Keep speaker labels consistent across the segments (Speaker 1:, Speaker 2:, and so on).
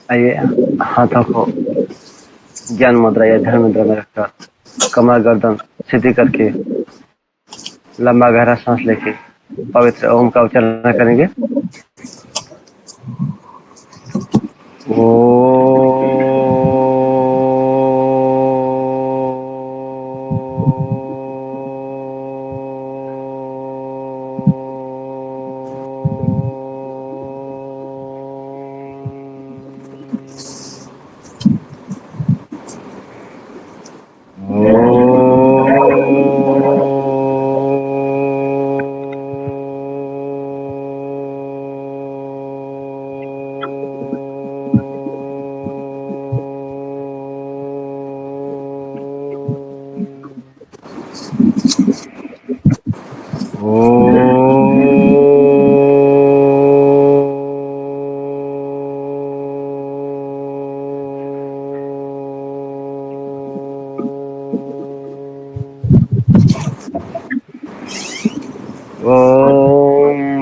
Speaker 1: आइए, हाथों को ज्ञान मुद्रा या ध्यान मुद्रा में रखकर कमर गर्दन सीधी करके लंबा गहरा सांस लेके पवित्र ओम का उच्चारण करेंगे। ओम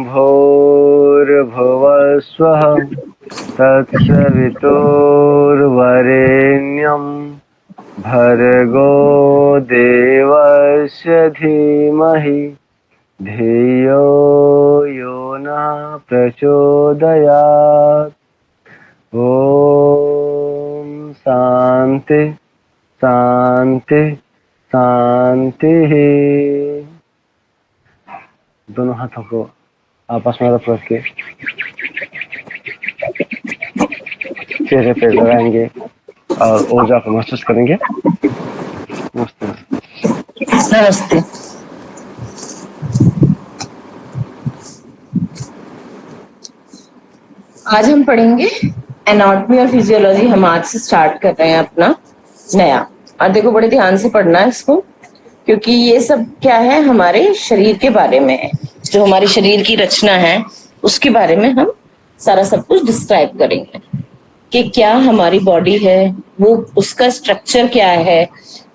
Speaker 1: भूर्भुवः स्वः तत्सवितुर्वरेण्यं भर्गो देवस्य धीमहि धियो यो नः प्रचोदयात्। ओम शांति शांति शांति। दोनों हाथों को आपस में रख के चेहरे पे लगाएंगे और ऊर्जा को महसूस करेंगे। नमस्ते।
Speaker 2: नमस्ते। आज हम पढ़ेंगे एनाटॉमी और फिजियोलॉजी। हम आज से स्टार्ट कर रहे हैं अपना नया, और देखो बड़े ध्यान से पढ़ना है इसको, क्योंकि ये सब क्या है, हमारे शरीर के बारे में है। जो हमारे शरीर की रचना है उसके बारे में हम सारा सब कुछ डिस्क्राइब करेंगे कि क्या हमारी बॉडी है, वो उसका स्ट्रक्चर क्या है,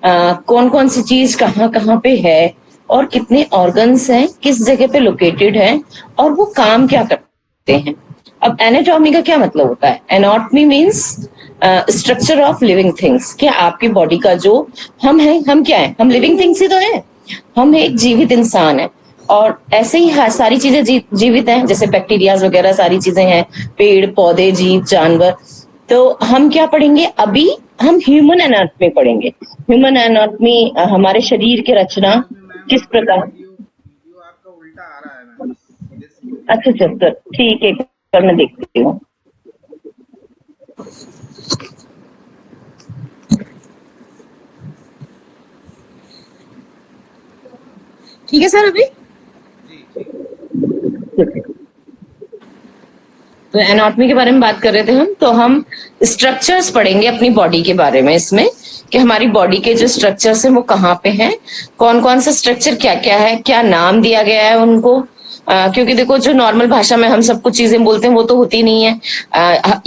Speaker 2: कौन कौन सी चीज कहाँ कहाँ पे है, और कितने ऑर्गन्स हैं, किस जगह पे लोकेटेड हैं, और वो काम क्या करते हैं। अब एनाटॉमी का क्या मतलब होता है? Anatomy means structure of living things. क्या आपकी बॉडी का जो हम है, हम क्या है? हम लिविंग थिंग्स ही तो है। हम एक जीवित इंसान है, और ऐसे ही सारी चीजें जीवित हैं, जैसे बैक्टीरिया वगैरह सारी चीजें हैं, पेड़ पौधे जीव जानवर। तो हम क्या पढ़ेंगे अभी? हम ह्यूमन एनाटॉमी पढ़ेंगे। ह्यूमन एनाटॉमी हमारे शरीर की रचना किस प्रकार। अच्छा सर, ठीक है, मैं देखती हूँ। ठीक है सर, अभी तो एनाटॉमी के बारे में बात कर रहे थे हम। तो हम स्ट्रक्चर्स पढ़ेंगे अपनी बॉडी के बारे में, इसमें कि हमारी बॉडी के जो स्ट्रक्चर्स हैं वो कहाँ पे हैं, कौन कौन सा स्ट्रक्चर क्या क्या है, क्या नाम दिया गया है उनको। क्योंकि देखो, जो नॉर्मल भाषा में हम सब कुछ चीजें बोलते हैं वो तो होती नहीं है।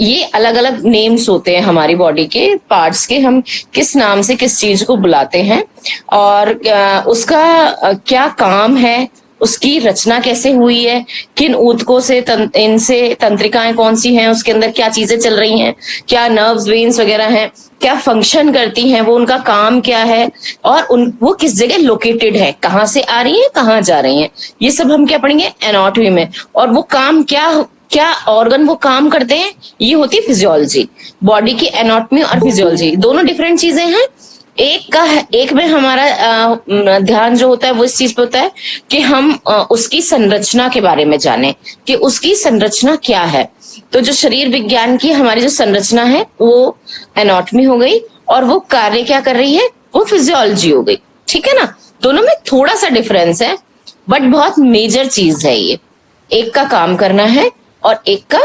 Speaker 2: ये अलग अलग नेम्स होते हैं हमारी बॉडी के पार्ट्स के, हम किस नाम से किस चीज को बुलाते हैं, और उसका क्या काम है, उसकी रचना कैसे हुई है, किन ऊतकों से इनसे तंत्रिकाएं कौन सी हैं, उसके अंदर क्या चीजें चल रही हैं, क्या नर्व्स वेन्स वगैरह हैं, क्या फंक्शन करती हैं, वो उनका काम क्या है, और वो किस जगह लोकेटेड है, कहाँ से आ रही है, कहाँ जा रही हैं। ये सब हम क्या पढ़ेंगे एनाटॉमी में। और वो काम क्या क्या ऑर्गन वो काम करते हैं, ये होती है फिजियोलॉजी। बॉडी की एनाटॉमी और फिजियोलॉजी दोनों डिफरेंट चीजें हैं। एक में हमारा ध्यान जो होता है वो इस चीज पे होता है कि हम उसकी संरचना के बारे में जाने कि उसकी संरचना क्या है। तो जो शरीर विज्ञान की हमारी जो संरचना है वो एनाटॉमी हो गई, और वो कार्य क्या कर रही है वो फिजियोलॉजी हो गई। ठीक है ना? दोनों में थोड़ा सा डिफरेंस है, बट बहुत मेजर चीज है ये। एक का काम करना है और एक का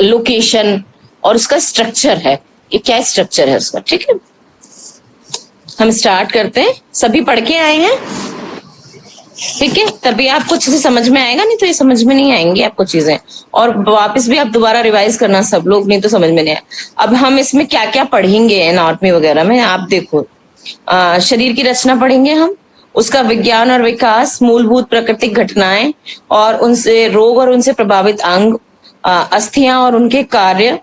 Speaker 2: लोकेशन और उसका स्ट्रक्चर है कि क्या स्ट्रक्चर है उसका। ठीक है, हम स्टार्ट करते हैं। सभी पढ़ के आए हैं? ठीक है, तभी आपको अच्छे से समझ में आएगा, नहीं तो ये समझ में नहीं आएंगी आपको चीजें। और वापस भी आप दोबारा रिवाइज करना सब लोग, नहीं तो समझ में नहीं आए। अब हम इसमें क्या क्या पढ़ेंगे एनाटॉमी वगैरह में, आप देखो। शरीर की रचना पढ़ेंगे हम, उसका विज्ञान और विकास, मूलभूत प्राकृतिक घटनाएं और उनसे रोग और उनसे प्रभावित अंग, अस्थियां और उनके कार्य,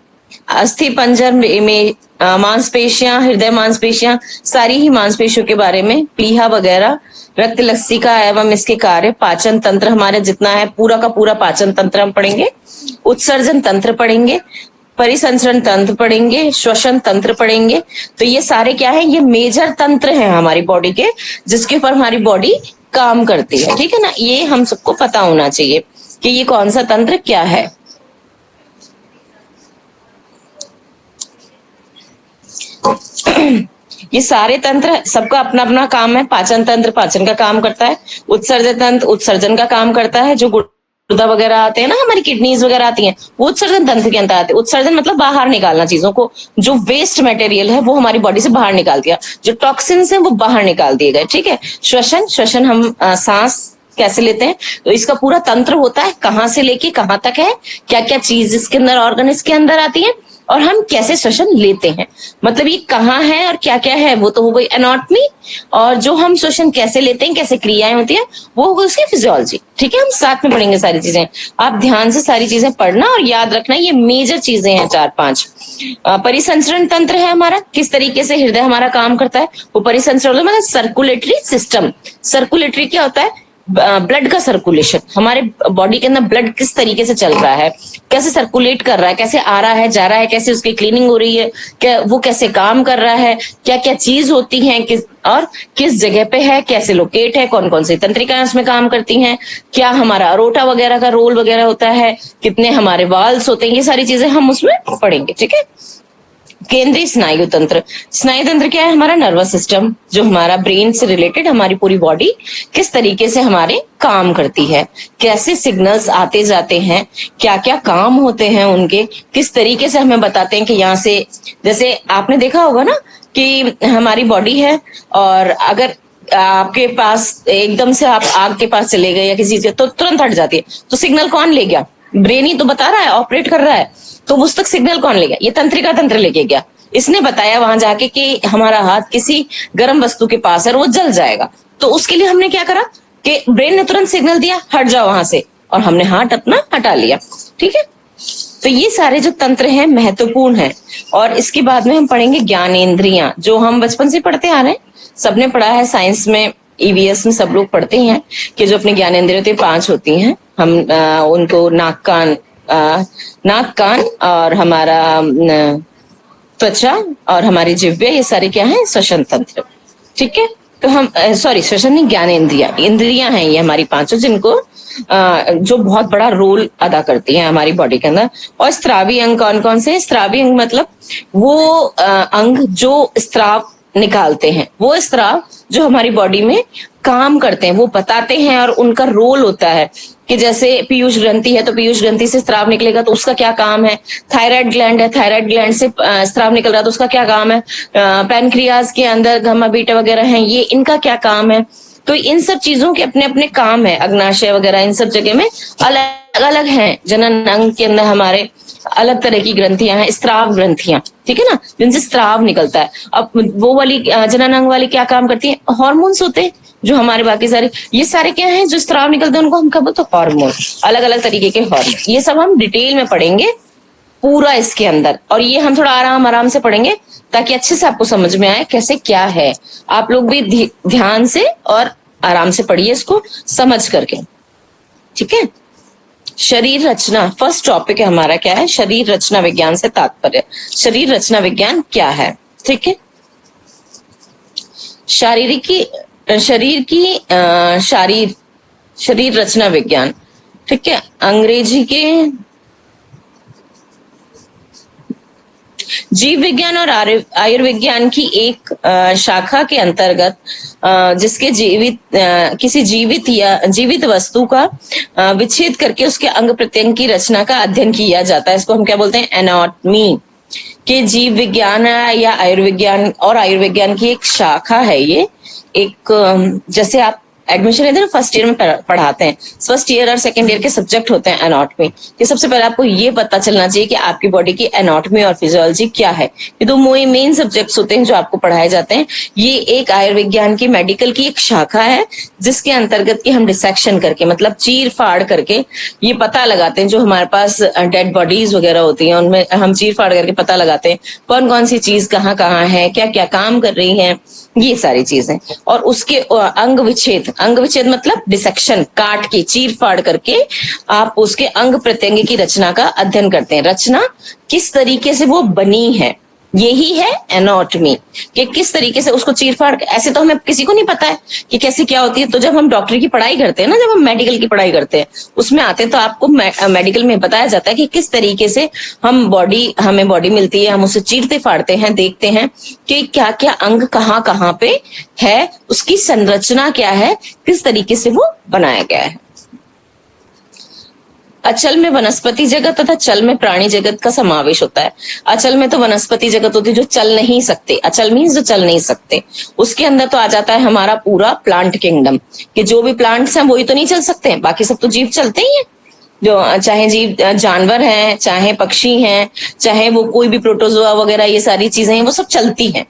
Speaker 2: अस्थि पंजर में मांसपेशियां, हृदय मांसपेशियां, सारी ही मांसपेशियों के बारे में, प्लीहा वगैरह, रक्त लसिका एवं इसके कार्य, पाचन तंत्र हमारे जितना है पूरा का पूरा पाचन तंत्र हम पढ़ेंगे, उत्सर्जन तंत्र पढ़ेंगे, परिसंचरण तंत्र पढ़ेंगे, श्वसन तंत्र पढ़ेंगे। तो ये सारे क्या है, ये मेजर तंत्र हैं हमारी बॉडी के, जिसके ऊपर हमारी बॉडी काम करती है। ठीक है ना, ये हम सबको पता होना चाहिए कि ये कौन सा तंत्र क्या है। ये सारे तंत्र सबका अपना अपना काम है। पाचन तंत्र पाचन का काम करता है, उत्सर्जन तंत्र उत्सर्जन का काम करता है, जो गुर्दा वगैरह आते हैं ना, हमारी किडनीज वगैरह आती हैं, वो उत्सर्जन तंत्र के अंतर आते हैं। उत्सर्जन मतलब बाहर निकालना चीजों को, जो वेस्ट मटेरियल है वो हमारी बॉडी से बाहर निकाल दिया, जो टॉक्सिन्स हैं वो बाहर निकाल दिए गए। ठीक है। श्वसन, श्वसन हम सांस कैसे लेते हैं, तो इसका पूरा तंत्र होता है, कहाँ से लेके कहाँ तक है, क्या क्या चीज इसके अंदर, ऑर्गन इसके अंदर आती है, और हम कैसे श्वसन लेते हैं, मतलब ये कहाँ है और क्या क्या है, वो तो हो गई एनाटॉमी। और जो हम श्वसन कैसे लेते हैं, कैसे क्रियाएं होती है, वो हो गई उसकी फिजियोलॉजी। ठीक है, हम साथ में पढ़ेंगे सारी चीजें। आप ध्यान से सारी चीजें पढ़ना और याद रखना, ये मेजर चीजें हैं 4-5। परिसंचरण तंत्र है हमारा, किस तरीके से हृदय हमारा काम करता है, वो परिसंचरण मतलब सर्कुलेटरी सिस्टम। सर्कुलेटरी क्या होता है, ब्लड का सर्कुलेशन, हमारे बॉडी के अंदर ब्लड किस तरीके से चल रहा है, कैसे सर्कुलेट कर रहा है, कैसे आ रहा है जा रहा है, कैसे उसकी क्लीनिंग हो रही है, क्या वो कैसे काम कर रहा है, क्या क्या चीज होती है, किस जगह पे है, कैसे लोकेट है, कौन कौन सी तंत्रिकाएं उसमें काम करती हैं, क्या हमारा अरोटा वगैरह का रोल वगैरह होता है, कितने हमारे वाल्व्स होते हैं, ये सारी चीजें हम उसमें पढ़ेंगे। ठीक है। केंद्रीय स्नायु तंत्र, स्नायु तंत्र क्या है, हमारा नर्वस सिस्टम, जो हमारा ब्रेन से रिलेटेड हमारी पूरी बॉडी किस तरीके से हमारे काम करती है, कैसे सिग्नल्स आते जाते हैं, क्या क्या काम होते हैं उनके, किस तरीके से हमें बताते हैं कि यहाँ से, जैसे आपने देखा होगा ना कि हमारी बॉडी है, और अगर आपके पास एकदम से आप आग के पास चले गए या किसी चीज, तो तुरंत हट जाती है, तो सिग्नल कौन ले गया, ब्रेन ही तो बता रहा है, ऑपरेट कर रहा है, तो उस तक सिग्नल कौन ले गया, ये तंत्रिका तंत्र लेके गया, इसने बताया वहां जाके कि हमारा हाथ किसी गर्म वस्तु के पास है और वो जल जाएगा, तो उसके लिए हमने क्या करा कि ब्रेन ने तुरंत सिग्नल दिया हट जाओ वहां से, और हमने हाथ अपना हटा लिया। ठीक है, तो ये सारे जो तंत्र हैं महत्वपूर्ण हैं। और इसके बाद में हम पढ़ेंगे ज्ञानेंद्रियां, जो हम बचपन से पढ़ते आ रहे हैं, सबने पढ़ा है, साइंस में ईवीएस में सब लोग पढ़ते हैं कि जो अपने ज्ञानेंद्रिय होती है 5 होती हैं, हम उनको नाक कान और हमारा त्वचा और हमारी जिह्वा, ये सारे क्या है, श्वसन तंत्र। ठीक है, तो हम श्वसन नहीं, ज्ञानेंद्रियां, इंद्रियां हैं ये हमारी 5, जिनको जो बहुत बड़ा रोल अदा करती हैं हमारी बॉडी के अंदर। और स्त्रावी अंग कौन कौन से, स्त्रावी अंग मतलब वो अंग जो स्त्राव निकालते हैं, वो स्त्राव जो हमारी बॉडी में काम करते हैं, वो बताते हैं, और उनका रोल होता है कि जैसे पीयूष ग्रंथि है, तो पीयूष ग्रंथि से स्त्राव निकलेगा, तो उसका क्या काम है, थायराइड ग्लैंड है, थायराइड ग्लैंड से स्त्राव निकल रहा है, तो उसका क्या काम है, पैनक्रियाज के अंदर गम्मा बीटा वगैरह हैं, ये इनका क्या काम है, तो इन सब चीजों के अपने अपने काम है, अग्नाशय वगैरह इन सब जगह में अलग अलग हैं। जनन अंग के अंदर हमारे अलग तरह की ग्रंथियां हैं, स्त्राव ग्रंथियां, ठीक है ना, जिनसे स्त्राव निकलता है। अब वो वाली जनन अंग वाली क्या काम करती है, हार्मोन्स होते हैं जो हमारे बाकी सारे, ये सारे क्या हैं जो स्त्राव निकलते हैं, उनको हम क्या बोलते हैं, हार्मोन, अलग अलग तरीके के हार्मोन। ये सब हम डिटेल में पढ़ेंगे पूरा इसके अंदर, और ये हम थोड़ा आराम आराम से पढ़ेंगे ताकि अच्छे से आपको समझ में आए कैसे क्या है। आप लोग भी ध्यान से और आराम से पढ़िए इसको समझ करके। ठीक है, शरीर रचना फर्स्ट टॉपिक है हमारा, क्या है, शरीर रचना विज्ञान से तात्पर्य, शरीर रचना विज्ञान क्या है। ठीक है, शरीर रचना विज्ञान, ठीक है, अंग्रेजी के जीव विज्ञान और आयुर्विज्ञान की एक शाखा के अंतर्गत, जिसके किसी जीवित वस्तु का विच्छेद करके उसके अंग प्रत्यंग की रचना का अध्ययन किया जाता है। इसको हम क्या बोलते हैं, एनाटॉमी के जीव विज्ञान या आयुर्विज्ञान, और आयुर्विज्ञान की एक शाखा है ये। एक जैसे आप एडमिशन लेते हैं फर्स्ट ईयर में पढ़ाते हैं, फर्स्ट ईयर और सेकंड ईयर के सब्जेक्ट होते हैं एनाटॉमी, कि सबसे पहले आपको ये पता चलना चाहिए कि आपकी बॉडी की एनाटॉमी और फिजियोलॉजी क्या है। ये दो मेन सब्जेक्ट्स होते हैं जो आपको पढ़ाए जाते हैं। ये एक आयुर्विज्ञान की मेडिकल की एक शाखा है जिसके अंतर्गत की हम डिसेक्शन करके, मतलब चीर फाड़ करके ये पता लगाते हैं, जो हमारे पास डेड बॉडीज वगैरह होती हैं उनमें हम चीर फाड़ करके पता लगाते हैं कौन कौन सी चीज कहाँ कहाँ है, क्या क्या काम कर रही है, ये सारी चीजें। और उसके अंग विच्छेद मतलब डिसेक्शन, काट के चीर फाड़ करके आप उसके अंग प्रत्यंग की रचना का अध्ययन करते हैं। रचना किस तरीके से वो बनी है, यही है एनाटॉमी, कि किस तरीके से उसको चीर फाड़। ऐसे तो हमें किसी को नहीं पता है कि कैसे क्या होती है। तो जब हम डॉक्टरी की पढ़ाई करते हैं ना, जब हम मेडिकल की पढ़ाई करते हैं उसमें आते हैं तो आपको मेडिकल में बताया जाता है कि किस तरीके से हमें बॉडी मिलती है, हम उसे चीरते फाड़ते हैं, देखते हैं कि क्या क्या अंग कहाँ कहाँ पे है, उसकी संरचना क्या है, किस तरीके से वो बनाया गया है। अचल में वनस्पति जगत तथा चल में प्राणी जगत का समावेश होता है। अचल में तो वनस्पति जगत होती है जो चल नहीं सकते, अचल मीन्स जो चल नहीं सकते। उसके अंदर तो आ जाता है हमारा पूरा प्लांट किंगडम, कि जो भी प्लांट्स हैं वही तो नहीं चल सकते, बाकी सब तो जीव चलते ही हैं। जो चाहे जीव जानवर हैं, चाहे पक्षी हैं, चाहे वो कोई भी प्रोटोजोआ वगैरह, ये सारी चीजें हैं वो सब चलती हैं।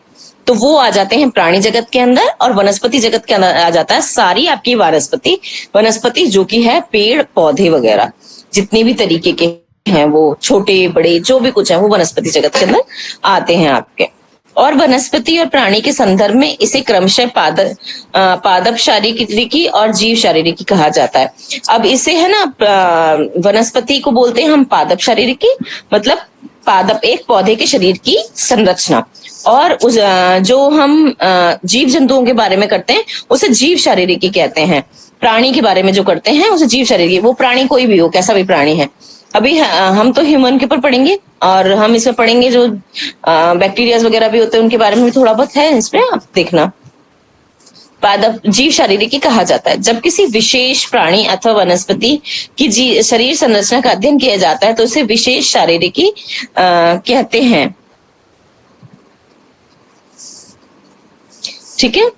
Speaker 2: तो वो आ जाते हैं प्राणी जगत के अंदर। और वनस्पति जगत के अंदर आ जाता है सारी आपकी वनस्पति जो कि है पेड़ पौधे वगैरह, जितने भी तरीके के हैं वो छोटे बड़े जो भी कुछ है वो वनस्पति जगत के अंदर आते हैं आपके। और वनस्पति और प्राणी के संदर्भ में इसे क्रमशः पादप शारीरिकी और जीव शारीरिकी कहा जाता है। अब इसे है ना वनस्पति को बोलते हैं हम पादप शारीरिकी, मतलब पादप एक पौधे के शरीर की संरचना, और उस जो हम जीव जंतुओं के बारे में करते हैं उसे जीव शारीरिकी कहते हैं। प्राणी के बारे में जो करते हैं उसे जीव शारीरिकी, वो प्राणी कोई भी हो, कैसा भी प्राणी है। अभी हम तो ह्यूमन के ऊपर पढ़ेंगे और हम इसमें पढ़ेंगे जो बैक्टीरिया वगैरह भी होते हैं उनके बारे में भी थोड़ा बहुत है इसमें, आप देखना। पादप जीव शारीरिकी कहा जाता है जब किसी विशेष प्राणी अथवा वनस्पति की शरीर संरचना का अध्ययन किया जाता है तो उसे विशेष शारीरिकी कहते हैं। ठीक है।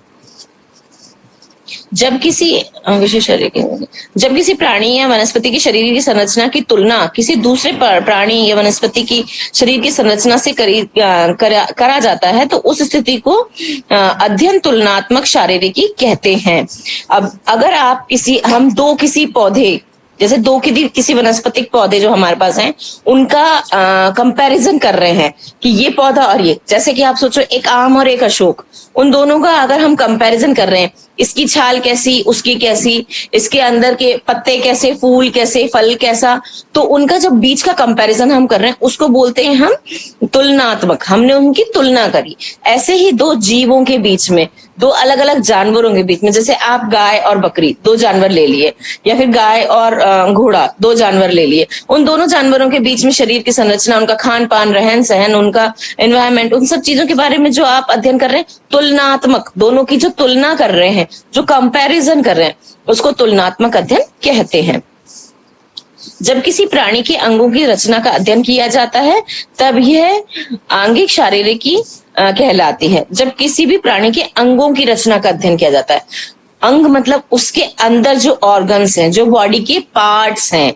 Speaker 2: जब किसी प्राणी या वनस्पति की शरीर की संरचना की तुलना किसी दूसरे प्राणी या वनस्पति की शरीर की संरचना से करा जाता है तो उस स्थिति को अध्ययन तुलनात्मक शारीरिकी कहते हैं। अब अगर आप किसी पौधे, जैसे किसी वनस्पतिक पौधे जो हमारे पास हैं उनका कंपैरिजन कर रहे हैं कि ये पौधा और ये, जैसे कि आप सोचो एक आम और एक अशोक, उन दोनों का अगर हम कंपैरिजन कर रहे हैं, इसकी छाल कैसी उसकी कैसी, इसके अंदर के पत्ते कैसे, फूल कैसे, फल कैसा, तो उनका जब बीच का कंपैरिजन हम कर रहे हैं उसको बोलते हैं हम तुलनात्मक, हमने उनकी तुलना करी। ऐसे ही दो जीवों के बीच में, दो अलग अलग जानवरों के बीच में, जैसे आप गाय और बकरी दो जानवर ले लिए, या फिर गाय और घोड़ा दो जानवर ले लिए, उन दोनों जानवरों के बीच में शरीर की संरचना, उनका खान पान, रहन सहन, उनका एनवायरमेंट, उन सब चीजों के बारे में जो आप अध्ययन कर रहे हैं, तुलनात्मक, दोनों की जो तुलना कर रहे हैं, जो कंपैरिजन कर रहे हैं, उसको तुलनात्मक अध्ययन कहते हैं। जब किसी प्राणी के अंगों की रचना का अध्ययन किया जाता है तब यह आंगिक शारीरिकी कहलाती है। जब किसी भी प्राणी के अंगों की रचना का अध्ययन किया जाता है, अंग मतलब उसके अंदर जो ऑर्गन्स हैं, जो बॉडी के पार्ट्स हैं,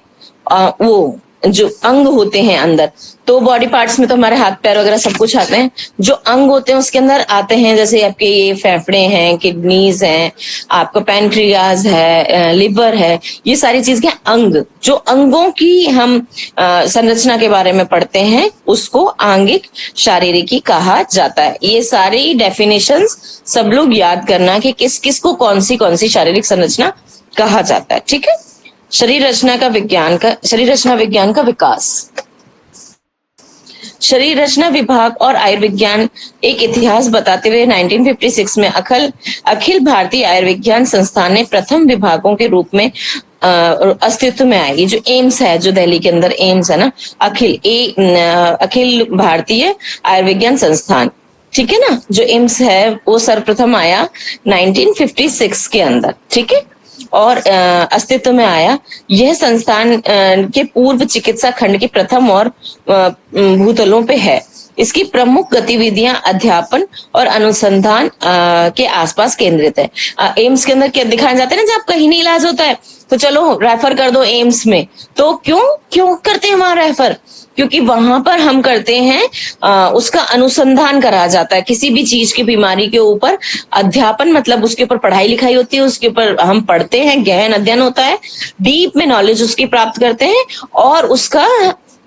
Speaker 2: वो जो अंग होते हैं अंदर, तो बॉडी पार्ट्स में तो हमारे हाथ पैर वगैरह सब कुछ आते हैं। जो अंग होते हैं उसके अंदर आते हैं, जैसे आपके ये फेफड़े हैं, किडनीज हैं, आपका पैनक्रियाज है, लिवर है, ये सारी चीज के अंग, जो अंगों की हम संरचना के बारे में पढ़ते हैं उसको आंगिक शारीरिकी कहा जाता है। ये सारी डेफिनेशंस सब लोग याद करना कि किस किस को कौन सी शारीरिक संरचना कहा जाता है। ठीक है। शरीर रचना विज्ञान का विकास। शरीर रचना विभाग और आयुर्विज्ञान एक इतिहास बताते हुए 1956 में अखिल भारतीय आयुर्विज्ञान संस्थान ने प्रथम विभागों के रूप में अस्तित्व में आएगी। जो एम्स है, जो दिल्ली के अंदर एम्स है ना, अखिल भारतीय आयुर्विज्ञान संस्थान, ठीक है ना, जो एम्स है वो सर्वप्रथम आया 1956 के अंदर। ठीक है। और अस्तित्व में आया। यह संस्थान के पूर्व चिकित्सा खंड के प्रथम और भूतलों पे है। इसकी प्रमुख गतिविधियां अध्यापन और अनुसंधान के आसपास केंद्रित है। एम्स के अंदर क्या दिखाए जाते हैं ना, जब कहीं नहीं इलाज होता है तो चलो रेफर कर दो एम्स में। तो क्यों क्यों करते हैं वहां रेफर? क्योंकि वहां पर हम करते हैं उसका अनुसंधान करा जाता है किसी भी चीज की, बीमारी के ऊपर। अध्यापन मतलब उसके ऊपर पढ़ाई लिखाई होती है, उसके ऊपर हम पढ़ते हैं, गहन अध्ययन होता है, डीप में नॉलेज उसकी प्राप्त करते हैं और उसका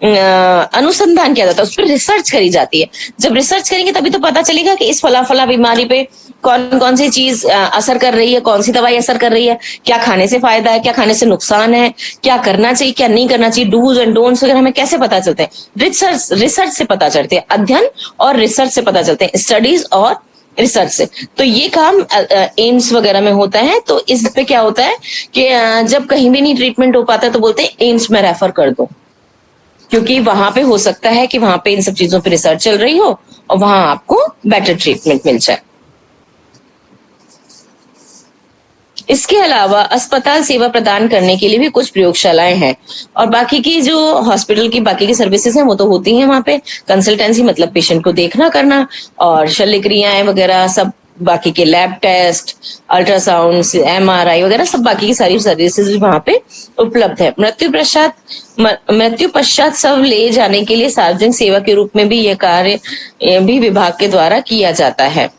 Speaker 2: अनुसंधान किया जाता है, उस पर रिसर्च करी जाती है। जब रिसर्च करेंगे तभी तो पता चलेगा कि इस फला फला बीमारी पे कौन कौन सी चीज असर कर रही है, कौन सी दवाई असर कर रही है, क्या खाने से फायदा है, क्या खाने से नुकसान है, क्या करना चाहिए क्या नहीं करना चाहिए, डूज एंड डोंट्स वगैरह हमें कैसे पता चलते हैं? रिसर्च से पता चलते हैं, अध्ययन और रिसर्च से पता चलते हैं, स्टडीज और रिसर्च से। तो ये काम एम्स वगैरह में होता है। तो इस पे क्या होता है कि जब कहीं भी नहीं ट्रीटमेंट हो पाता तो बोलते हैं एम्स में रेफर कर दो, क्योंकि वहां पे हो सकता है कि वहां पे इन सब चीजों पे रिसर्च चल रही हो और वहां आपको बेटर ट्रीटमेंट मिल जाए। इसके अलावा अस्पताल सेवा प्रदान करने के लिए भी कुछ प्रयोगशालाएं हैं और बाकी की जो हॉस्पिटल की बाकी की सर्विसेज हैं वो तो होती हैं वहां पे। कंसल्टेंसी मतलब पेशेंट को देखना करना और शल्य क्रियाएं वगैरह सब, बाकी के लैब टेस्ट, अल्ट्रासाउंड, MRI वगैरह सब बाकी की सारी सर्विसेज वहां पे उपलब्ध है। मृत्यु पश्चात शव ले जाने के लिए सार्वजनिक सेवा के रूप में भी यह कार्य भी विभाग के द्वारा किया जाता है।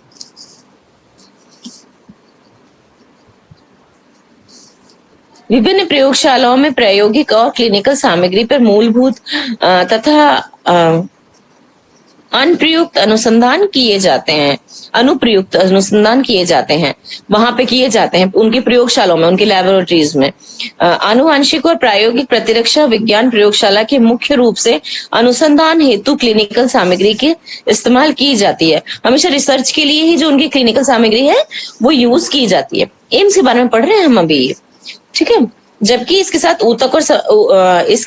Speaker 2: विभिन्न प्रयोगशालाओं में प्रायोगिक और क्लिनिकल सामग्री पर मूलभूत तथा अनुप्रयुक्त अनुसंधान किए जाते हैं, वहां पे किए जाते हैं उनकी प्रयोगशालाओं में, उनकी लैबोरेटरीज में। आनुवांशिक और प्रायोगिक प्रतिरक्षा विज्ञान प्रयोगशाला के मुख्य रूप से अनुसंधान हेतु क्लिनिकल सामग्री की इस्तेमाल की जाती है। हमेशा रिसर्च के लिए ही जो उनकी क्लिनिकल सामग्री है वो यूज की जाती है। एम्स के बारे में पढ़ रहे हैं हम अभी, ठीक है। जबकि इसके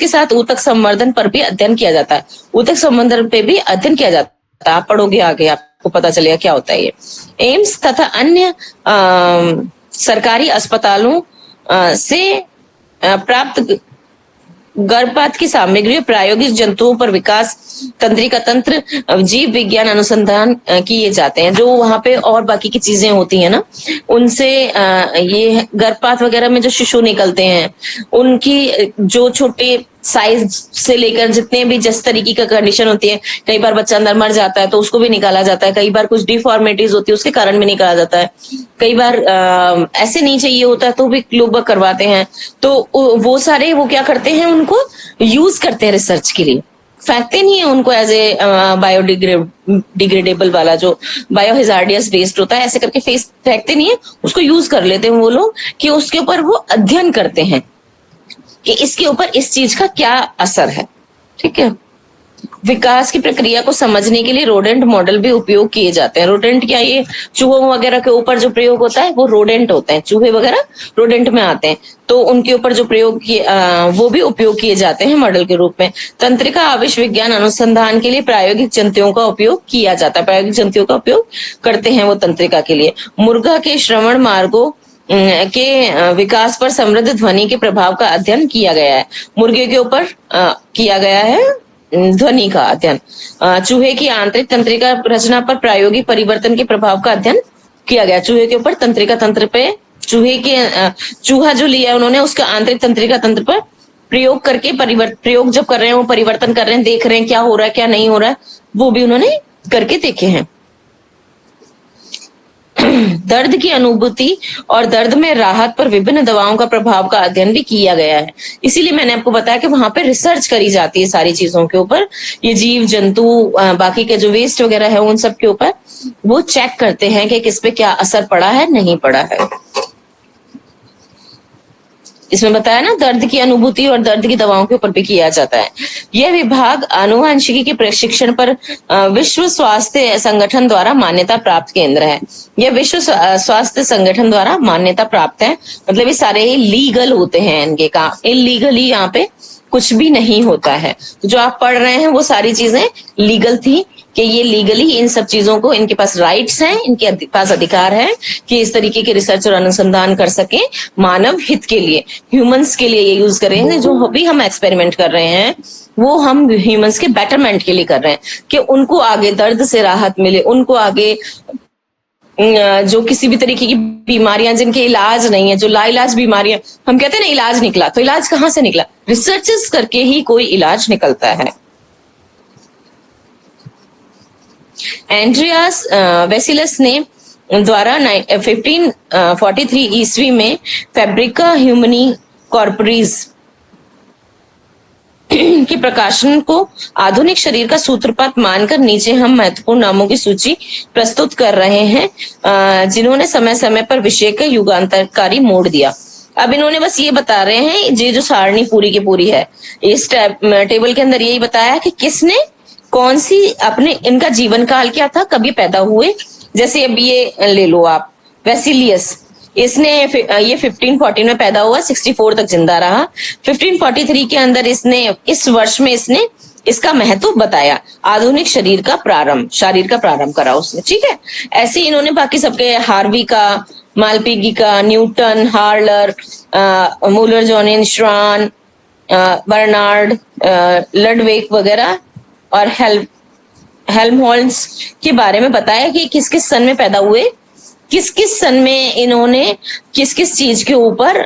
Speaker 2: साथ ऊतक संवर्धन पर भी अध्ययन किया जाता है, ऊतक संवर्धन पे भी अध्ययन किया जाता है। आप पढ़ोगे आगे आपको पता चलेगा क्या होता है ये। एम्स तथा अन्य सरकारी अस्पतालों से प्राप्त गर्भपात की सामग्री प्रायोगिक जंतुओं पर विकास, तंत्रिका तंत्र, जीव विज्ञान अनुसंधान किए जाते हैं। जो वहां पे और बाकी की चीजें होती है ना, उनसे ये गर्भपात वगैरह में जो शिशु निकलते हैं उनकी जो छोटे साइज से लेकर जितने भी जिस तरीके का कंडीशन होती है, कई बार बच्चा अंदर मर जाता है तो उसको भी निकाला जाता है, कई बार कुछ डिफॉर्मिटीज होती है उसके कारण भी निकाला जाता है, कई बार ऐसे नहीं चाहिए होता तो भी लोग करवाते हैं। तो वो सारे वो क्या करते हैं, उनको यूज करते हैं रिसर्च के लिए, फेंकते नहीं है उनको एज ए बायोडिग्रेडेबल वाला जो बायोहैजार्डियस वेस्ट होता है, ऐसे करके फेंकते नहीं है, उसको यूज कर लेते हैं वो लोग कि उसके ऊपर वो अध्ययन करते हैं कि इसके ऊपर इस चीज का क्या असर है, ठीक है। विकास की प्रक्रिया को समझने के लिए रोडेंट मॉडल भी उपयोग किए जाते हैं। रोडेंट क्या, ये चूहों वगैरह के ऊपर जो प्रयोग होता है वो रोडेंट होते हैं, चूहे वगैरह रोडेंट में आते हैं, तो उनके ऊपर जो प्रयोग किए वो भी उपयोग किए जाते हैं मॉडल के रूप में। तंत्रिका आविष विज्ञान अनुसंधान के लिए प्रायोगिक जंतुओं का उपयोग किया जाता है, प्रायोगिक जंतुओं का उपयोग करते हैं वो तंत्रिका के लिए। मुर्गा के श्रवण मार्गों के विकास पर समृद्ध ध्वनि के प्रभाव का अध्ययन किया गया है। मुर्गे के ऊपर किया गया है ध्वनि का अध्ययन। चूहे की आंतरिक तंत्रिका रचना पर प्रायोगिक परिवर्तन के प्रभाव का अध्ययन किया गया। चूहे के ऊपर तंत्रिका तंत्र पे, चूहा जो लिया उन्होंने उसका आंतरिक तंत्रिका तंत्र पर प्रयोग करके प्रयोग जब कर रहे हैं वो परिवर्तन कर रहे हैं, देख रहे हैं क्या हो रहा है क्या नहीं हो रहा है, वो भी उन्होंने करके देखे हैं। दर्द की अनुभूति और दर्द में राहत पर विभिन्न दवाओं का प्रभाव का अध्ययन भी किया गया है। इसीलिए मैंने आपको बताया कि वहां पे रिसर्च करी जाती है सारी चीजों के ऊपर, ये जीव जंतु बाकी के जो वेस्ट वगैरह है उन सब के ऊपर वो चेक करते हैं कि किस पे क्या असर पड़ा है नहीं पड़ा है। इसमें बताया ना दर्द की अनुभूति और दर्द की दवाओं के ऊपर भी किया जाता है। यह विभाग आनुवंशिकी के प्रशिक्षण पर विश्व स्वास्थ्य संगठन द्वारा मान्यता प्राप्त केंद्र है। यह विश्व स्वास्थ्य संगठन द्वारा मान्यता प्राप्त है, मतलब ये सारे लीगल होते हैं, इनके काम इलीगली यहाँ पे कुछ भी नहीं होता है। जो आप पढ़ रहे हैं वो सारी चीजें लीगल थी कि ये लीगली इन सब चीजों को, इनके पास राइट्स हैं, इनके पास अधिकार है कि इस तरीके के रिसर्च और अनुसंधान कर सके मानव हित के लिए, ह्यूमंस के लिए ये यूज करेंगे। जो भी हम एक्सपेरिमेंट कर रहे हैं वो हम ह्यूमंस के बेटरमेंट के लिए कर रहे हैं, कि उनको आगे दर्द से राहत मिले, उनको आगे जो किसी भी तरीके की बीमारियां जिनके इलाज नहीं है, जो लाइलाज बीमारियां, हम कहते हैं ना इलाज निकला, तो इलाज कहाँ से निकला? रिसर्चेस करके ही कोई इलाज निकलता है। एंड्रियास वेसिलस ने द्वारा 1543 ईस्वी में फैब्रिका ह्यूमनी कॉर्पोरीज के प्रकाशन को आधुनिक शरीर का सूत्रपात मानकर नीचे हम महत्वपूर्ण नामों की सूची प्रस्तुत कर रहे हैं जिन्होंने समय समय पर विषय का युगांतरकारी मोड़ दिया। अब इन्होंने बस ये बता रहे हैं, ये जो सारणी पूरी की पूरी है, इस टेबल के अंदर यही बताया कि किसने कौन सी अपने, इनका जीवन काल क्या था, कब ये पैदा हुए। जैसे अब ये ले लो आप, वेसिलियस, इसने ये 1514 में पैदा हुआ, 64 तक जिंदा रहा। 1543 के अंदर इसने, इस वर्ष में इसने इसका महत्व बताया, आधुनिक शरीर का प्रारंभ करा उसने, ठीक है। ऐसे इन्होंने बाकी सबके, हार्वी का, मालपीगी का, न्यूटन, हार्लर, मूलर जोनिन, श्रान, बर्नार्ड, लडवेक वगैरह और हेल्महोल्ट्ज के बारे में बताया कि किस किस सन में पैदा हुए, किस किस सन में इन्होंने किस किस चीज के ऊपर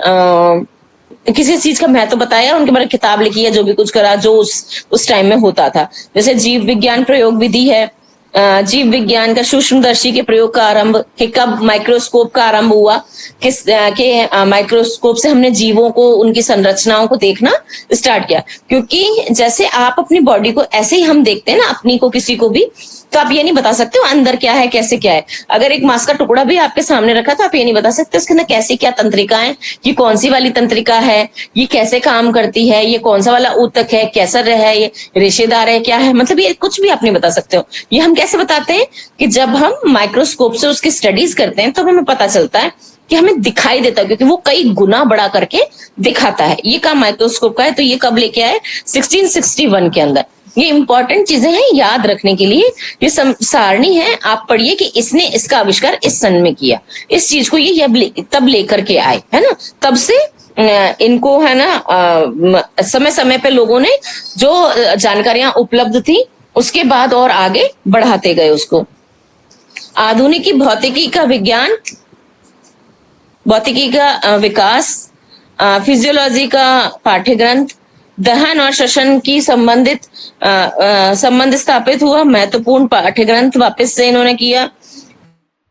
Speaker 2: किस किस चीज का महत्व बताया, उनके बारे में किताब लिखी है, जो भी कुछ करा जो उस टाइम में होता था। जैसे जीव विज्ञान प्रयोग विधि है, जीव विज्ञान का सूक्ष्मदर्शी के प्रयोग का आरंभ, कि कब माइक्रोस्कोप का आरंभ हुआ, किस के माइक्रोस्कोप से हमने जीवों को, उनकी संरचनाओं को देखना स्टार्ट किया। क्योंकि जैसे आप अपनी बॉडी को ऐसे ही हम देखते हैं ना, अपनी को, किसी को भी, तो आप ये नहीं बता सकते हो अंदर क्या है, कैसे क्या है। अगर एक मांस का टुकड़ा भी आपके सामने रखा तो आप ये नहीं बता सकते उसके अंदर कैसी क्या तंत्रिका है, ये कौन सी वाली तंत्रिका है, ये कैसे काम करती है, ये कौन सा वाला ऊतक है, कैसा है, ये रेशेदार है, क्या है, मतलब ये कुछ भी आप नहीं बता सकते हो। ये हम कैसे बताते हैं कि जब हम माइक्रोस्कोप से उसकी स्टडीज करते हैं तब हमें पता चलता है, कि हमें दिखाई देता है, क्योंकि वो कई गुना बड़ा करके दिखाता है। ये काम माइक्रोस्कोप का है। तो ये कब लेके आए? 1661 के अंदर। ये इंपॉर्टेंट चीजें हैं याद रखने के लिए। ये सारणी है, आप पढ़िए कि इसने इसका आविष्कार इस सन में किया, इस चीज को ये तब लेकर के आए, है ना। तब से इनको, है ना, समय समय पे लोगों ने जो जानकारियां उपलब्ध थी उसके बाद और आगे बढ़ाते गए उसको। आधुनिक भौतिकी का विज्ञान, भौतिकी का विकास, फिजियोलॉजी का पाठ्यग्रंथ, दहन और श्वसन की संबंध स्थापित हुआ, महत्वपूर्ण पाठ्यग्रंथ वापस से इन्होंने किया।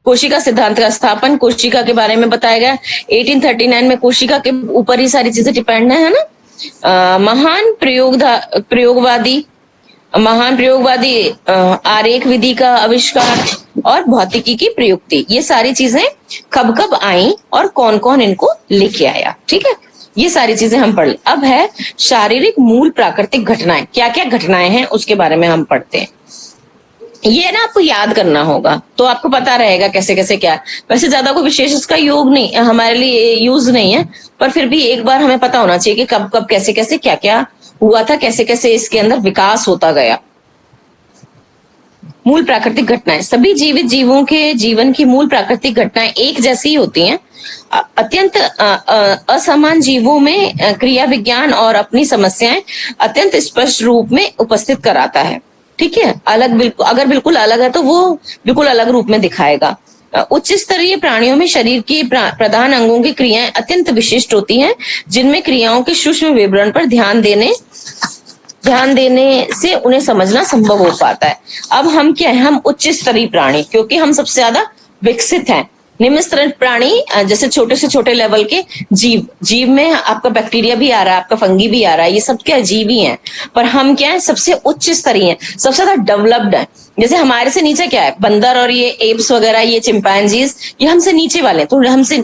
Speaker 2: कोशिका सिद्धांत का स्थापन, कोशिका के बारे में बताया गया। 1839 में कोशिका के ऊपर ही सारी चीजें डिपेंड है ना। महान प्रयोगवादी आरेख विधि का आविष्कार और भौतिकी की प्रयुक्ति, ये सारी चीजें कब कब आई और कौन कौन इनको लेके आया, ठीक है। ये सारी चीजें हम पढ़ ले। अब है शारीरिक मूल प्राकृतिक घटनाएं, क्या क्या घटनाएं हैं उसके बारे में हम पढ़ते हैं। ये ना आपको याद करना होगा, तो आपको पता रहेगा कैसे कैसे क्या। वैसे ज्यादा कोई विशेष इसका योग नहीं, हमारे लिए यूज नहीं है, पर फिर भी एक बार हमें पता होना चाहिए कि कब कब कैसे कैसे क्या क्या हुआ था, कैसे कैसे इसके अंदर विकास होता गया। मूल प्राकृतिक घटनाएं, सभी जीवित जीवों के जीवन की मूल प्राकृतिक घटनाएं एक जैसी ही होती हैं। अत्यंत असमान जीवों में क्रिया विज्ञान और अपनी समस्याएं अत्यंत स्पष्ट रूप में उपस्थित कराता है, ठीक है। अगर बिल्कुल अलग है तो वो बिल्कुल अलग रूप में दिखाएगा। उच्च स्तरीय प्राणियों में शरीर की प्रधान अंगों की क्रियाएं अत्यंत विशिष्ट होती हैं, जिनमें क्रियाओं के सूक्ष्म विवरण पर ध्यान देने से उन्हें समझना संभव हो पाता है। अब हम क्या है, हम उच्च स्तरीय प्राणी, क्योंकि हम सबसे ज्यादा विकसित हैं। निम्न स्तरीय प्राणी जैसे छोटे से छोटे लेवल के जीव में आपका बैक्टीरिया भी आ रहा है, आपका फंगी भी आ रहा है, ये सब क्या जीव ही हैं। पर हम क्या है, सबसे उच्च स्तरीय हैं, सबसे ज्यादा डेवलप्ड है। जैसे हमारे से नीचे क्या है, बंदर और ये एप्स वगैरह, ये चिंपैंजीज, ये हमसे नीचे वाले, तो हमसे,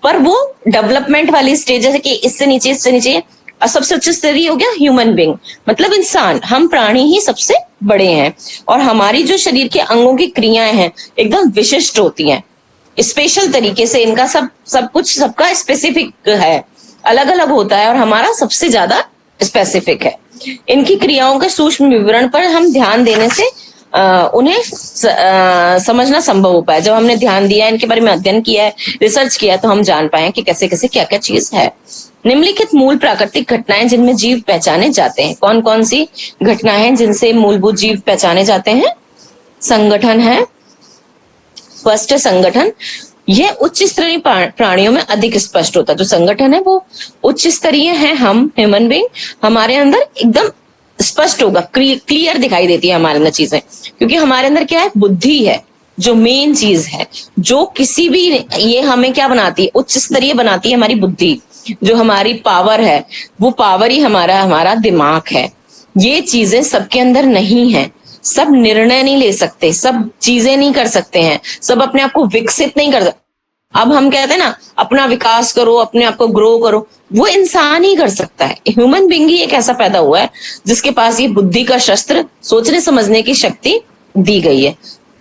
Speaker 2: पर वो डेवलपमेंट वाली स्टेज है कि इससे नीचे और सबसे उच्च स्तरीय हो गया ह्यूमन बीइंग, मतलब इंसान। हम प्राणी ही सबसे बड़े हैं और हमारी जो शरीर के अंगों की क्रियाएं हैं एकदम विशिष्ट होती हैं, स्पेशल तरीके से। इनका सब कुछ सबका स्पेसिफिक है, अलग अलग होता है, और हमारा सबसे ज्यादा स्पेसिफिक है। इनकी क्रियाओं के सूक्ष्म विवरण पर हम ध्यान देने से उन्हें समझना संभव हो पाया। जब हमने ध्यान दिया, इनके बारे में अध्ययन किया है, रिसर्च किया, तो हम जान पाए कि कैसे कैसे क्या क्या चीज है। निम्नलिखित मूल प्राकृतिक घटनाएं जिनमें जीव पहचाने जाते हैं। कौन कौन सी घटनाएं हैं जिनसे मूलभूत जीव पहचाने जाते हैं? संगठन है, फर्स्ट है संगठन। यह उच्च स्तरीय प्राणियों में अधिक स्पष्ट होता है। जो संगठन है वो उच्च स्तरीय है। हम ह्यूमन बीइंग, हमारे अंदर एकदम स्पष्ट होगा, क्लियर दिखाई देती है हमारे अंदर चीजें, क्योंकि हमारे अंदर क्या है? बुद्धि है, जो मेन चीज है, जो किसी भी, ये हमें क्या बनाती है? उच्च स्तरीय बनाती है हमारी बुद्धि। जो हमारी पावर है, वो पावर ही हमारा दिमाग है। ये चीजें सबके अंदर नहीं है। सब निर्णय नहीं ले सकते, सब चीजें नहीं कर सकते हैं, सब अपने आप को विकसित नहीं कर सकते। अब हम कहते हैं ना, अपना विकास करो, अपने आप को ग्रो करो, वो इंसान ही कर सकता है। ह्यूमन बीइंग ही एक ऐसा पैदा हुआ है जिसके पास ये बुद्धि का शस्त्र, सोचने समझने की शक्ति दी गई है।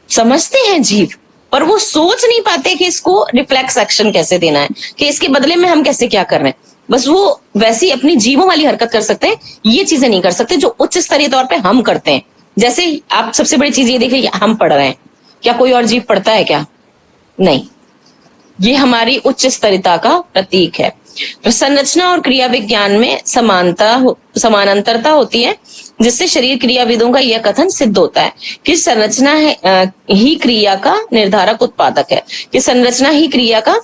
Speaker 2: समझते हैं जीव, पर वो सोच नहीं पाते कि इसको रिफ्लेक्स एक्शन कैसे देना है, कि इसके बदले में हम कैसे क्या कर रहे हैं। बस वो वैसी अपनी जीवों वाली हरकत कर सकते हैं, ये चीजें नहीं कर सकते जो उच्च स्तरीय तौर पे हम करते हैं। जैसे आप सबसे बड़ी चीज ये देखिए, हम पढ़ रहे हैं, क्या कोई और जीव पढ़ता है क्या? नहीं। ये हमारी उच्च स्तरीयता का प्रतीक है। तो संरचना और क्रिया विज्ञान में समानांतरता होती है, जिससे शरीर क्रियाविदों का यह कथन सिद्ध होता है कि संरचना ही क्रिया का निर्धारक उत्पादक है, कि संरचना ही क्रिया का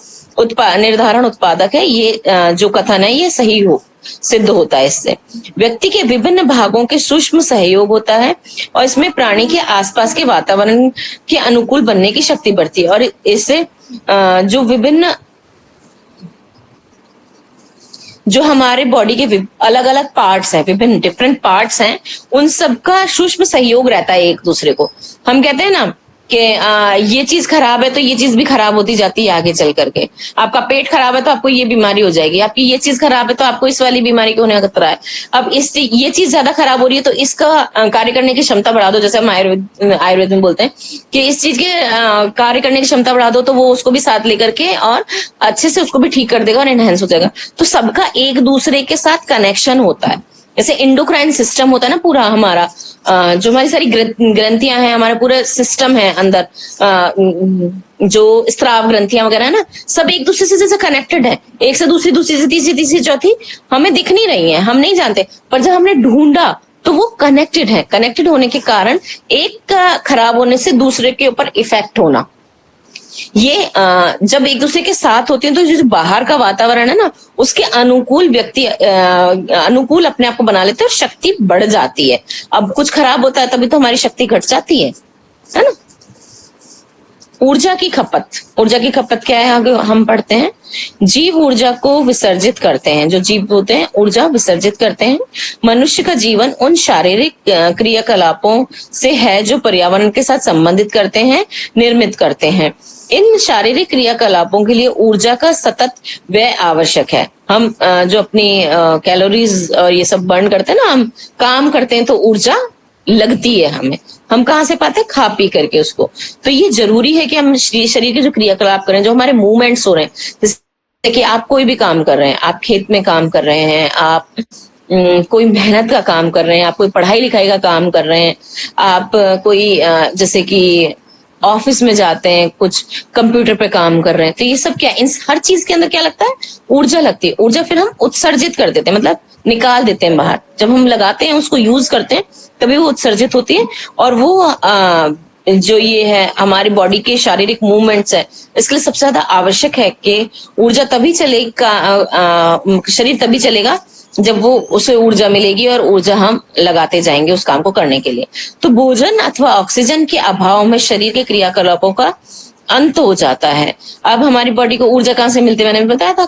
Speaker 2: निर्धारण उत्पादक है। ये जो कथन है ये सही सिद्ध होता है। इससे व्यक्ति के विभिन्न भागों के सूक्ष्म सहयोग होता है और इसमें प्राणी के आसपास के वातावरण के अनुकूल बनने की शक्ति बढ़ती है। और इससे जो विभिन्न, जो हमारे बॉडी के अलग अलग पार्ट्स हैं, विभिन्न डिफरेंट पार्ट्स हैं, उन सबका सूक्ष्म सहयोग रहता है एक दूसरे को। हम कहते हैं ना कि ये चीज खराब है तो ये चीज भी खराब होती जाती है आगे चल करके। आपका पेट खराब है तो आपको ये बीमारी हो जाएगी, आपकी ये चीज खराब है तो आपको इस वाली बीमारी को होने का खतरा है। अब ये चीज ज्यादा खराब हो रही है तो इसका कार्य करने की क्षमता बढ़ा दो। जैसे हम आयुर्वेद में बोलते हैं कि इस चीज के कार्य करने की क्षमता बढ़ा दो, तो वो उसको भी साथ लेकर के और अच्छे से उसको भी ठीक कर देगा और एनहेंस हो जाएगा। तो सबका एक दूसरे के साथ कनेक्शन होता है। जैसे इंडोक्राइन सिस्टम होता है ना पूरा हमारा, जो हमारी सारी ग्रंथियां हैं, हमारा पूरा सिस्टम है अंदर, जो स्त्राव ग्रंथियां वगैरह है ना, सब एक दूसरे से जैसे कनेक्टेड है। एक से दूसरी, दूसरी से तीसरी, तीसरी चौथी हमें दिख नहीं रही है, हम नहीं जानते, पर जब हमने ढूंढा तो वो कनेक्टेड है। कनेक्टेड होने के कारण एक का खराब होने से दूसरे के ऊपर इफेक्ट होना, ये जब एक दूसरे के साथ होते हैं तो जो बाहर का वातावरण है ना, उसके अनुकूल व्यक्ति अनुकूल अपने आप को बना लेते हैं और शक्ति बढ़ जाती है। अब कुछ खराब होता है तभी तो हमारी शक्ति घट जाती है ना। ऊर्जा की खपत, ऊर्जा की खपत क्या है? आगे हम पढ़ते हैं। जीव ऊर्जा को विसर्जित करते हैं, जो जीव होते हैं ऊर्जा विसर्जित करते हैं। मनुष्य का जीवन उन शारीरिक क्रियाकलापों से है जो पर्यावरण के साथ संबंधित करते हैं, निर्मित करते हैं। इन शारीरिक क्रियाकलापों के लिए ऊर्जा का सतत व्यय आवश्यक है। हम जो अपनी कैलोरीज और ये सब बर्न करते हैं ना, हम काम करते हैं तो ऊर्जा लगती है हमें। हम कहाँ से पाते हैं? खा पी करके उसको। तो ये जरूरी है कि हम शरीर के जो क्रियाकलाप करें, जो हमारे मूवमेंट्स हो रहे हैं, जैसे कि आप कोई भी काम कर रहे हैं, आप खेत में काम कर रहे हैं, आप कोई मेहनत का काम कर रहे हैं, आप कोई पढ़ाई लिखाई का काम कर रहे हैं, आप कोई जैसे कि ऑफिस में जाते हैं, कुछ कंप्यूटर पे काम कर रहे हैं, तो ये सब क्या, इन हर चीज के अंदर क्या लगता है? ऊर्जा लगती है। ऊर्जा फिर हम उत्सर्जित कर देते हैं, मतलब निकाल देते हैं बाहर। जब हम लगाते हैं, उसको यूज करते हैं, तभी वो उत्सर्जित होती है। और वो जो ये है हमारी बॉडी के शारीरिक मूवमेंट्स है, इसके लिए सबसे ज्यादा आवश्यक है कि ऊर्जा तभी चलेगा, शरीर तभी चलेगा जब वो उसे ऊर्जा मिलेगी और ऊर्जा हम लगाते जाएंगे उस काम को करने के लिए। तो भोजन अथवा ऑक्सीजन के अभाव में शरीर के क्रियाकलापों का अंत हो जाता है। अब हमारी बॉडी को ऊर्जा कहाँ से मिलती है? मैंने बताया था,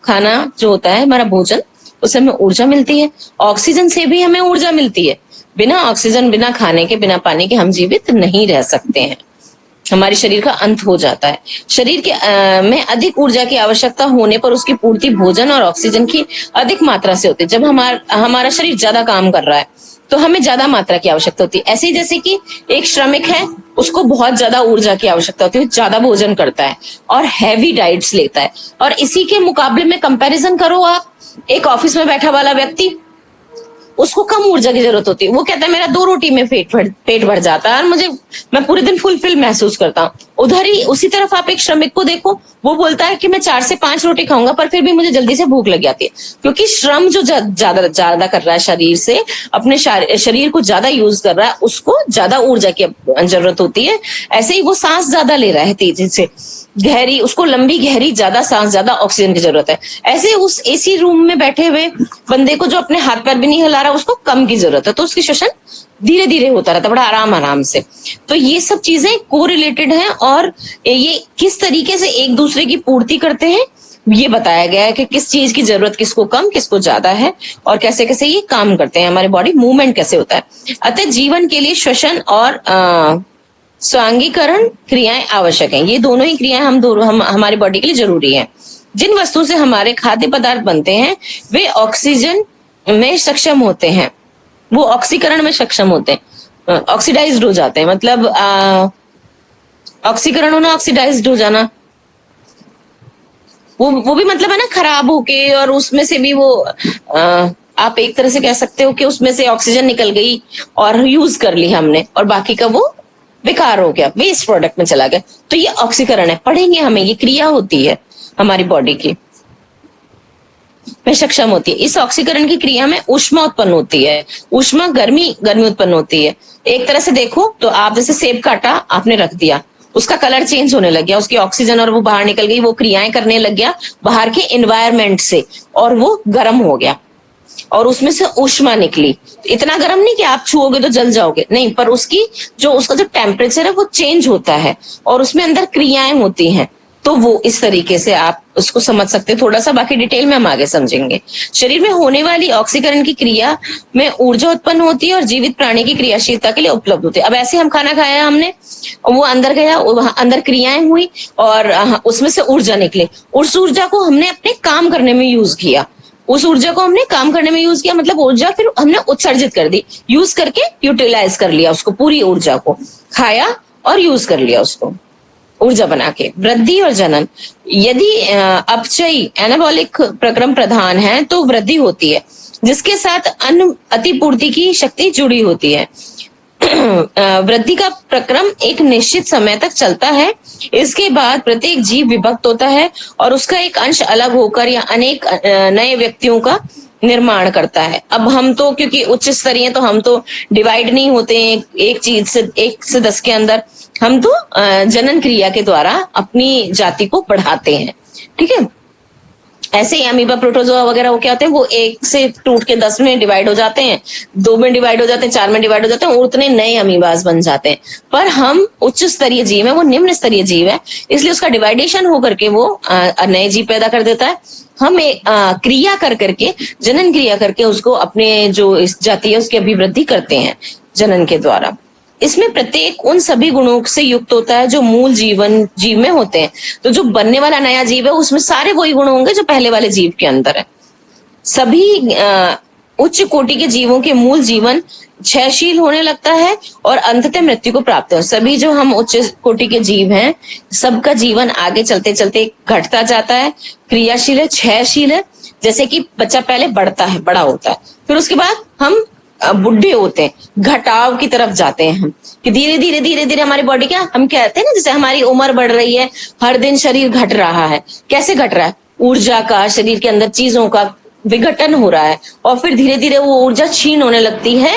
Speaker 2: खाना जो होता है हमारा भोजन, उससे हमें ऊर्जा मिलती है। ऑक्सीजन से भी हमें ऊर्जा मिलती है। बिना ऑक्सीजन, बिना खाने के, बिना पानी के हम जीवित नहीं रह सकते हैं। हमारे शरीर का अंत हो जाता है। शरीर के में अधिक ऊर्जा की आवश्यकता होने पर उसकी पूर्ति भोजन और ऑक्सीजन की अधिक मात्रा से होती है। जब हमारा शरीर ज्यादा काम कर रहा है तो हमें ज्यादा मात्रा की आवश्यकता होती है। ऐसे ही जैसे कि एक श्रमिक है, उसको बहुत ज्यादा ऊर्जा की आवश्यकता होती है, ज्यादा भोजन करता है और हैवी डाइट्स लेता है। और इसी के मुकाबले में कंपैरिजन करो आप, एक ऑफिस में बैठा वाला व्यक्ति, उसको कम ऊर्जा की जरूरत होती है। वो कहता है मेरा 2 रोटी में पेट भर जाता है और मैं पूरे दिन फुलफिल महसूस करता हूँ। उधर ही उसी तरफ आप एक श्रमिक को देखो, वो बोलता है कि मैं 4 से 5 रोटी खाऊंगा पर फिर भी मुझे जल्दी से भूख लग जाती है, क्योंकि श्रम जो ज्यादा कर रहा है शरीर से, अपने शरीर को ज्यादा यूज कर रहा है, उसको ज्यादा ऊर्जा की जरूरत होती है। ऐसे ही वो सांस ज्यादा ले रहा है तेजी से, गहरी, उसको लंबी गहरी ज्यादा सांस, ज्यादा ऑक्सीजन की जरूरत है। ऐसे उस एसी रूम में बैठे हुए बंदे को जो अपने हाथ पैर भी नहीं हिला रहा, उसको कम की जरूरत है, तो उसकी श्वसन धीरे धीरे होता रहता है, बड़ा आराम से। तो ये सब चीजें कोरिलेटेड हैं और ये किस तरीके से एक दूसरे की पूर्ति करते हैं ये बताया गया है कि किस चीज की जरूरत किसको कम किसको ज्यादा है और कैसे कैसे ये काम करते हैं, हमारे बॉडी मूवमेंट कैसे होता है। अतः जीवन के लिए श्वसन और स्वांगीकरण क्रियाएं आवश्यक हैं। ये दोनों ही क्रियाएं हमारे बॉडी के लिए जरूरी हैं। जिन वस्तु से हमारे खाद्य पदार्थ बनते हैं वे ऑक्सीजन में सक्षम होते हैं, वो ऑक्सीकरण में सक्षम होते हैं, ऑक्सीडाइज्ड हो जाते हैं, मतलब ऑक्सीकरण होना, ऑक्सीडाइज्ड हो जाना, वो भी मतलब है ना खराब होके, और उसमें से भी वो आप एक तरह से कह सकते हो कि उसमें से ऑक्सीजन निकल गई और यूज कर ली हमने और बाकी का वो बेकार हो गया, वेस्ट प्रोडक्ट में चला गया। तो ये ऑक्सीकरण है, पढ़ेंगे हमें, ये क्रिया होती है हमारी बॉडी की में सक्षम होती है। इस ऑक्सीकरण की क्रिया में ऊष्मा उत्पन्न होती है, ऊष्मा गर्मी उत्पन्न होती है। एक तरह से देखो तो आप जैसे सेब काटा, आपने रख दिया, उसका कलर चेंज होने लग गया, उसकी ऑक्सीजन और वो बाहर निकल गई, वो क्रियाएं करने लग गया बाहर के एनवायरमेंट से और वो गर्म हो गया और उसमें से ऊष्मा निकली। इतना गर्म नहीं कि आप छुओगे तो जल जाओगे, नहीं, पर उसका जो टेम्परेचर है वो चेंज होता है और उसमें अंदर क्रियाएं होती हैं। तो वो इस तरीके से आप उसको समझ सकते हैं थोड़ा सा, बाकी डिटेल में हम आगे समझेंगे। शरीर में होने वाली ऑक्सीकरण की क्रिया में ऊर्जा उत्पन्न होती है और जीवित प्राणी की क्रियाशीलता के लिए उपलब्ध होती है। अब ऐसे हम खाना खाया हमने, वो अंदर गया, वहां अंदर क्रियाएं हुई और उसमें से ऊर्जा निकली। उस ऊर्जा को हमने अपने काम करने में यूज किया, मतलब ऊर्जा फिर हमने उत्सर्जित कर दी, यूज करके यूटिलाइज कर लिया उसको, पूरी ऊर्जा को खाया और यूज कर लिया उसको ऊर्जा बना के। वृद्धि और जनन, यदि अपचयी एनाबॉलिक प्रक्रम प्रधान है तो वृद्धि होती है, जिसके साथ अन्न अतिपूर्ति की शक्ति जुड़ी होती है। वृद्धि का प्रक्रम एक निश्चित समय तक चलता है, इसके बाद प्रत्येक जीव विभक्त होता है और उसका एक अंश अलग होकर या अनेक नए व्यक्तियों का निर्माण करता है। अब हम तो क्योंकि उच्च स्तरीय, तो हम तो डिवाइड नहीं होते हैं एक चीज से, 1 से 10 के अंदर, हम तो जनन क्रिया के द्वारा अपनी जाति को बढ़ाते हैं, ठीक है। ऐसे ही अमीबा, प्रोटोजोआ वगैरह वो क्या होते हैं, वो 1 से टूट के 10 में डिवाइड हो जाते हैं, 2 में डिवाइड हो जाते हैं, 4 में डिवाइड हो जाते हैं और उतने नए अमीबास बन जाते हैं। पर हम उच्च स्तरीय जीव है, वो निम्न स्तरीय जीव है, इसलिए उसका डिवाइडेशन होकर के वो नए जीव पैदा कर देता है। हम क्रिया कर करके, जनन क्रिया करके उसको अपने जो इस जाति है उसकी अभिवृद्धि करते हैं जनन के द्वारा। इसमें प्रत्येक उन सभी गुणों से युक्त होता है जो मूल जीव में होते हैं। तो जो बनने वाला नया जीव है उसमें सारे वही गुण होंगे जो पहले वाले जीव के अंदर है। सभी उच्च कोटि के जीवों के मूल जीवन क्षयशील होने लगता है और अंततः मृत्यु को प्राप्त है। सभी जो हम उच्च कोटि के जीव हैं, सबका जीवन आगे चलते चलते घटता जाता है, क्रियाशील है, क्षयशील है। जैसे कि बच्चा पहले बढ़ता है, बड़ा होता है, फिर उसके बाद हम बुढ़े होते हैं, घटाव की तरफ जाते हैं हम, कि धीरे धीरे हमारी बॉडी, क्या हम कहते हैं ना, जैसे हमारी उम्र बढ़ रही है, हर दिन शरीर घट रहा है। कैसे घट रहा है? ऊर्जा का, शरीर के अंदर चीजों का विघटन हो रहा है और फिर धीरे धीरे वो ऊर्जा क्षीण होने लगती है,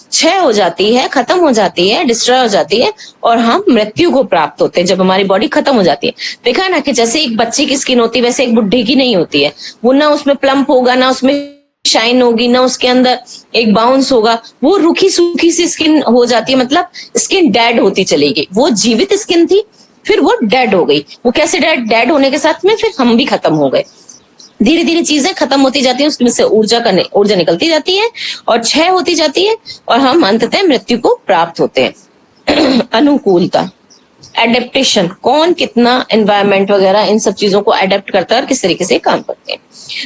Speaker 2: क्षय हो जाती है, खत्म हो जाती है, डिस्ट्रॉय हो जाती है और हम मृत्यु को प्राप्त होते हैं जब हमारी बॉडी खत्म हो जाती है। देखा ना कि जैसे एक बच्चे की स्किन होती है वैसे एक बुढ़े की नहीं होती है। वो ना उसमें प्लम्प होगा, ना उसमें शाइन होगी, ना उसके अंदर एक बाउंस होगा, वो रूखी सूखी सी स्किन हो जाती है, मतलब स्किन डेड होती चलेगी। वो जीवित स्किन थी, फिर वो डेड हो गई। वो कैसे डेड होने के साथ में फिर हम भी खत्म हो गए। धीरे धीरे चीजें खत्म होती जाती है, उसमें से ऊर्जा निकलती जाती है और क्षय होती जाती है और हम अंततः मृत्यु को प्राप्त होते हैं। अनुकूलता, एडेप्टेशन, कौन कितना एनवायरमेंट वगैरह इन सब चीजों को अडेप्ट करता है और किस तरीके से काम करते हैं।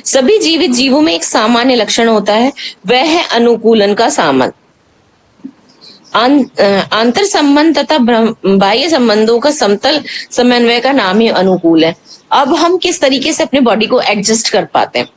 Speaker 2: सभी जीवित जीवों में एक सामान्य लक्षण होता है, वह है अनुकूलन का सामंत। आंतर संबंध तथा बाह्य संबंधों का समतल समन्वय का नाम ही अनुकूल है। अब हम किस तरीके से अपने बॉडी को एडजस्ट कर पाते हैं,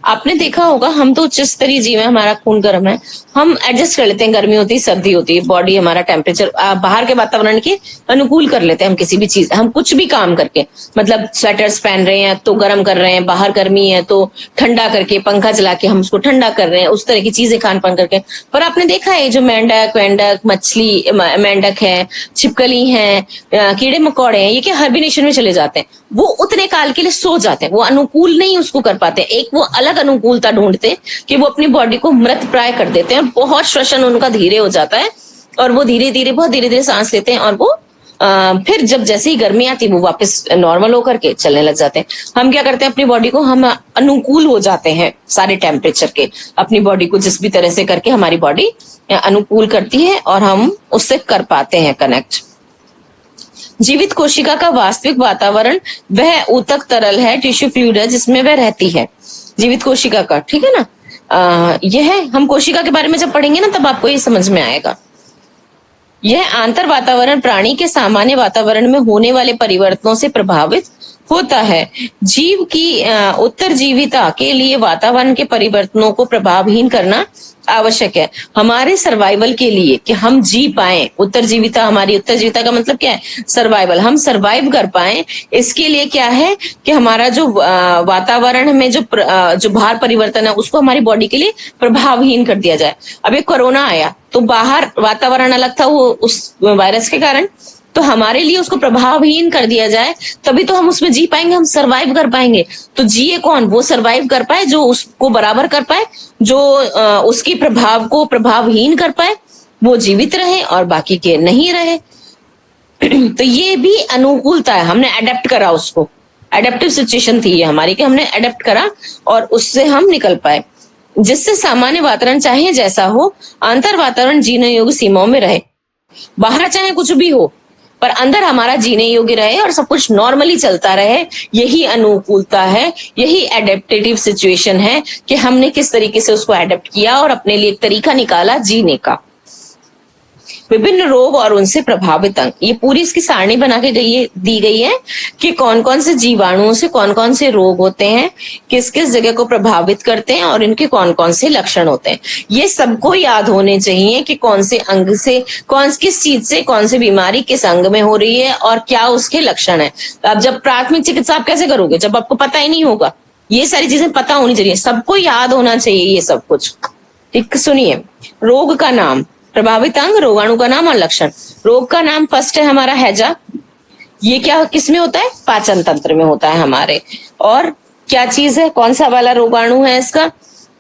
Speaker 2: आपने देखा होगा, हम तो उच्च स्तरीय जीव है, हमारा खून गर्म है, हम एडजस्ट कर लेते हैं, गर्मी होती है सर्दी होती है, बॉडी हमारा टेम्परेचर बाहर के वातावरण के अनुकूल कर लेते हैं हम किसी भी चीज, हम कुछ भी काम करके, मतलब स्वेटर्स पहन रहे हैं तो गर्म कर रहे हैं, बाहर गर्मी है तो ठंडा करके पंखा चला के हम उसको ठंडा कर रहे हैं, उस तरह की चीजें खान पान करके। पर आपने देखा है जो मेंढक वेंढक मछली मेंढक है, छिपकली है, कीड़े मकोड़े हैं, ये क्या हाइबरनेशन में चले जाते हैं, वो उतने काल के लिए सो जाते हैं, वो अनुकूल नहीं उसको कर पाते, एक वो अलग अनुकूलता ढूंढते हैं कि वो अपनी बॉडी को मृत प्राय कर देते हैं, बहुत श्वसन उनका धीरे हो जाता है और वो धीरे धीरे बहुत धीरे धीरे सांस लेते हैं और वो फिर जब जैसे ही गर्मी आती है वो वापस नॉर्मल होकर के चलने लग जाते हैं। हम क्या करते हैं अपनी बॉडी को, हम अनुकूल हो जाते हैं सारे टेम्परेचर के, अपनी बॉडी को जिस भी तरह से करके हमारी बॉडी अनुकूल करती है और हम उससे कर पाते हैं कनेक्ट। जीवित कोशिका का वास्तविक वातावरण वह ऊतक तरल है, टिश्यू फ्लूइड है जिसमें वह रहती है, जीवित कोशिका का, ठीक है ना। यह हम कोशिका के बारे में जब पढ़ेंगे ना तब आपको ये समझ में आएगा। यह आंतर वातावरण प्राणी के सामान्य वातावरण में होने वाले परिवर्तनों से प्रभावित होता है। जीव की उत्तरजीविता के लिए वातावरण के परिवर्तनों को प्रभावहीन करना आवश्यक है, हमारे सर्वाइवल के लिए, कि हम जी पाए। उत्तरजीविता, हमारी उत्तरजीविता का मतलब क्या है? सर्वाइवल, हम सर्वाइव कर पाए। इसके लिए क्या है कि हमारा जो वातावरण में जो भार परिवर्तन है उसको हमारी बॉडी के लिए प्रभावहीन कर दिया जाए। अब एक कोरोना आया तो बाहर वातावरण अलग था वो उस वायरस के कारण, तो हमारे लिए उसको प्रभावहीन कर दिया जाए, तभी तो हम उसमें जी पाएंगे, हम सरवाइव कर पाएंगे। तो जिए कौन? वो सरवाइव कर पाए जो उसको बराबर कर पाए, जो उसकी प्रभाव को प्रभावहीन कर पाए, वो जीवित रहे और बाकी के नहीं रहे। तो ये भी अनुकूलता है, हमने अडेप्ट करा उसको, एडेप्टिव सिचुएशन थी ये हमारी कि हमने अडेप्ट करा और उससे हम निकल पाए, जिससे सामान्य वातावरण चाहे जैसा हो, अंतर वातावरण जीने योग्य सीमाओं में रहे। बाहर चाहे कुछ भी हो पर अंदर हमारा जीने योग्य रहे और सब कुछ नॉर्मली चलता रहे। यही अनुकूलता है, यही एडेप्टेटिव सिचुएशन है कि हमने किस तरीके से उसको एडेप्ट किया और अपने लिए एक तरीका निकाला जीने का। विभिन्न रोग और उनसे प्रभावित अंग, ये पूरी इसकी सारणी बना के दी गई है कि कौन कौन से जीवाणुओं से कौन कौन से रोग होते हैं, किस किस जगह को प्रभावित करते हैं और इनके कौन कौन से लक्षण होते हैं। ये सबको याद होने चाहिए कि कौन से अंग से किस चीज से कौन सी बीमारी किस अंग में हो रही है और क्या उसके लक्षण है। अब जब प्राथमिक चिकित्सा आप कैसे करोगे जब आपको पता ही नहीं होगा? ये सारी चीजें पता होनी चाहिए, सबको याद होना चाहिए ये सब कुछ। ठीक, सुनिए, रोग का नाम, प्रभावित अंग, रोगाणु का नाम और लक्षण। रोग का नाम फर्स्ट है हमारा हैजा, ये क्या किस में होता है? पाचन तंत्र में होता है हमारे। और क्या चीज है, कौन सा वाला रोगाणु है इसका?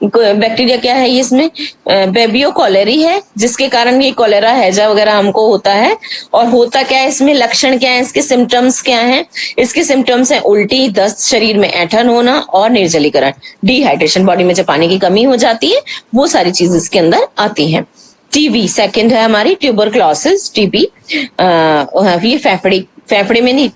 Speaker 2: बैक्टीरिया क्या है ये इसमें? बेबियो कॉलेरी है, जिसके कारण ये कॉलेरा हैजा वगैरह हमको होता है। और होता क्या है इसमें, लक्षण क्या है इसके, सिम्टम्स क्या है इसके? सिम्टम्स है उल्टी, दस्त, शरीर में ऐंठन होना और निर्जलीकरण, डिहाइड्रेशन, बॉडी में जब पानी की कमी हो जाती है वो सारी चीज इसके अंदर आती है। टीबी सेकंड है हमारी, ट्यूबरक्लोसिस, टीबी। ये फेफड़े में नहीं,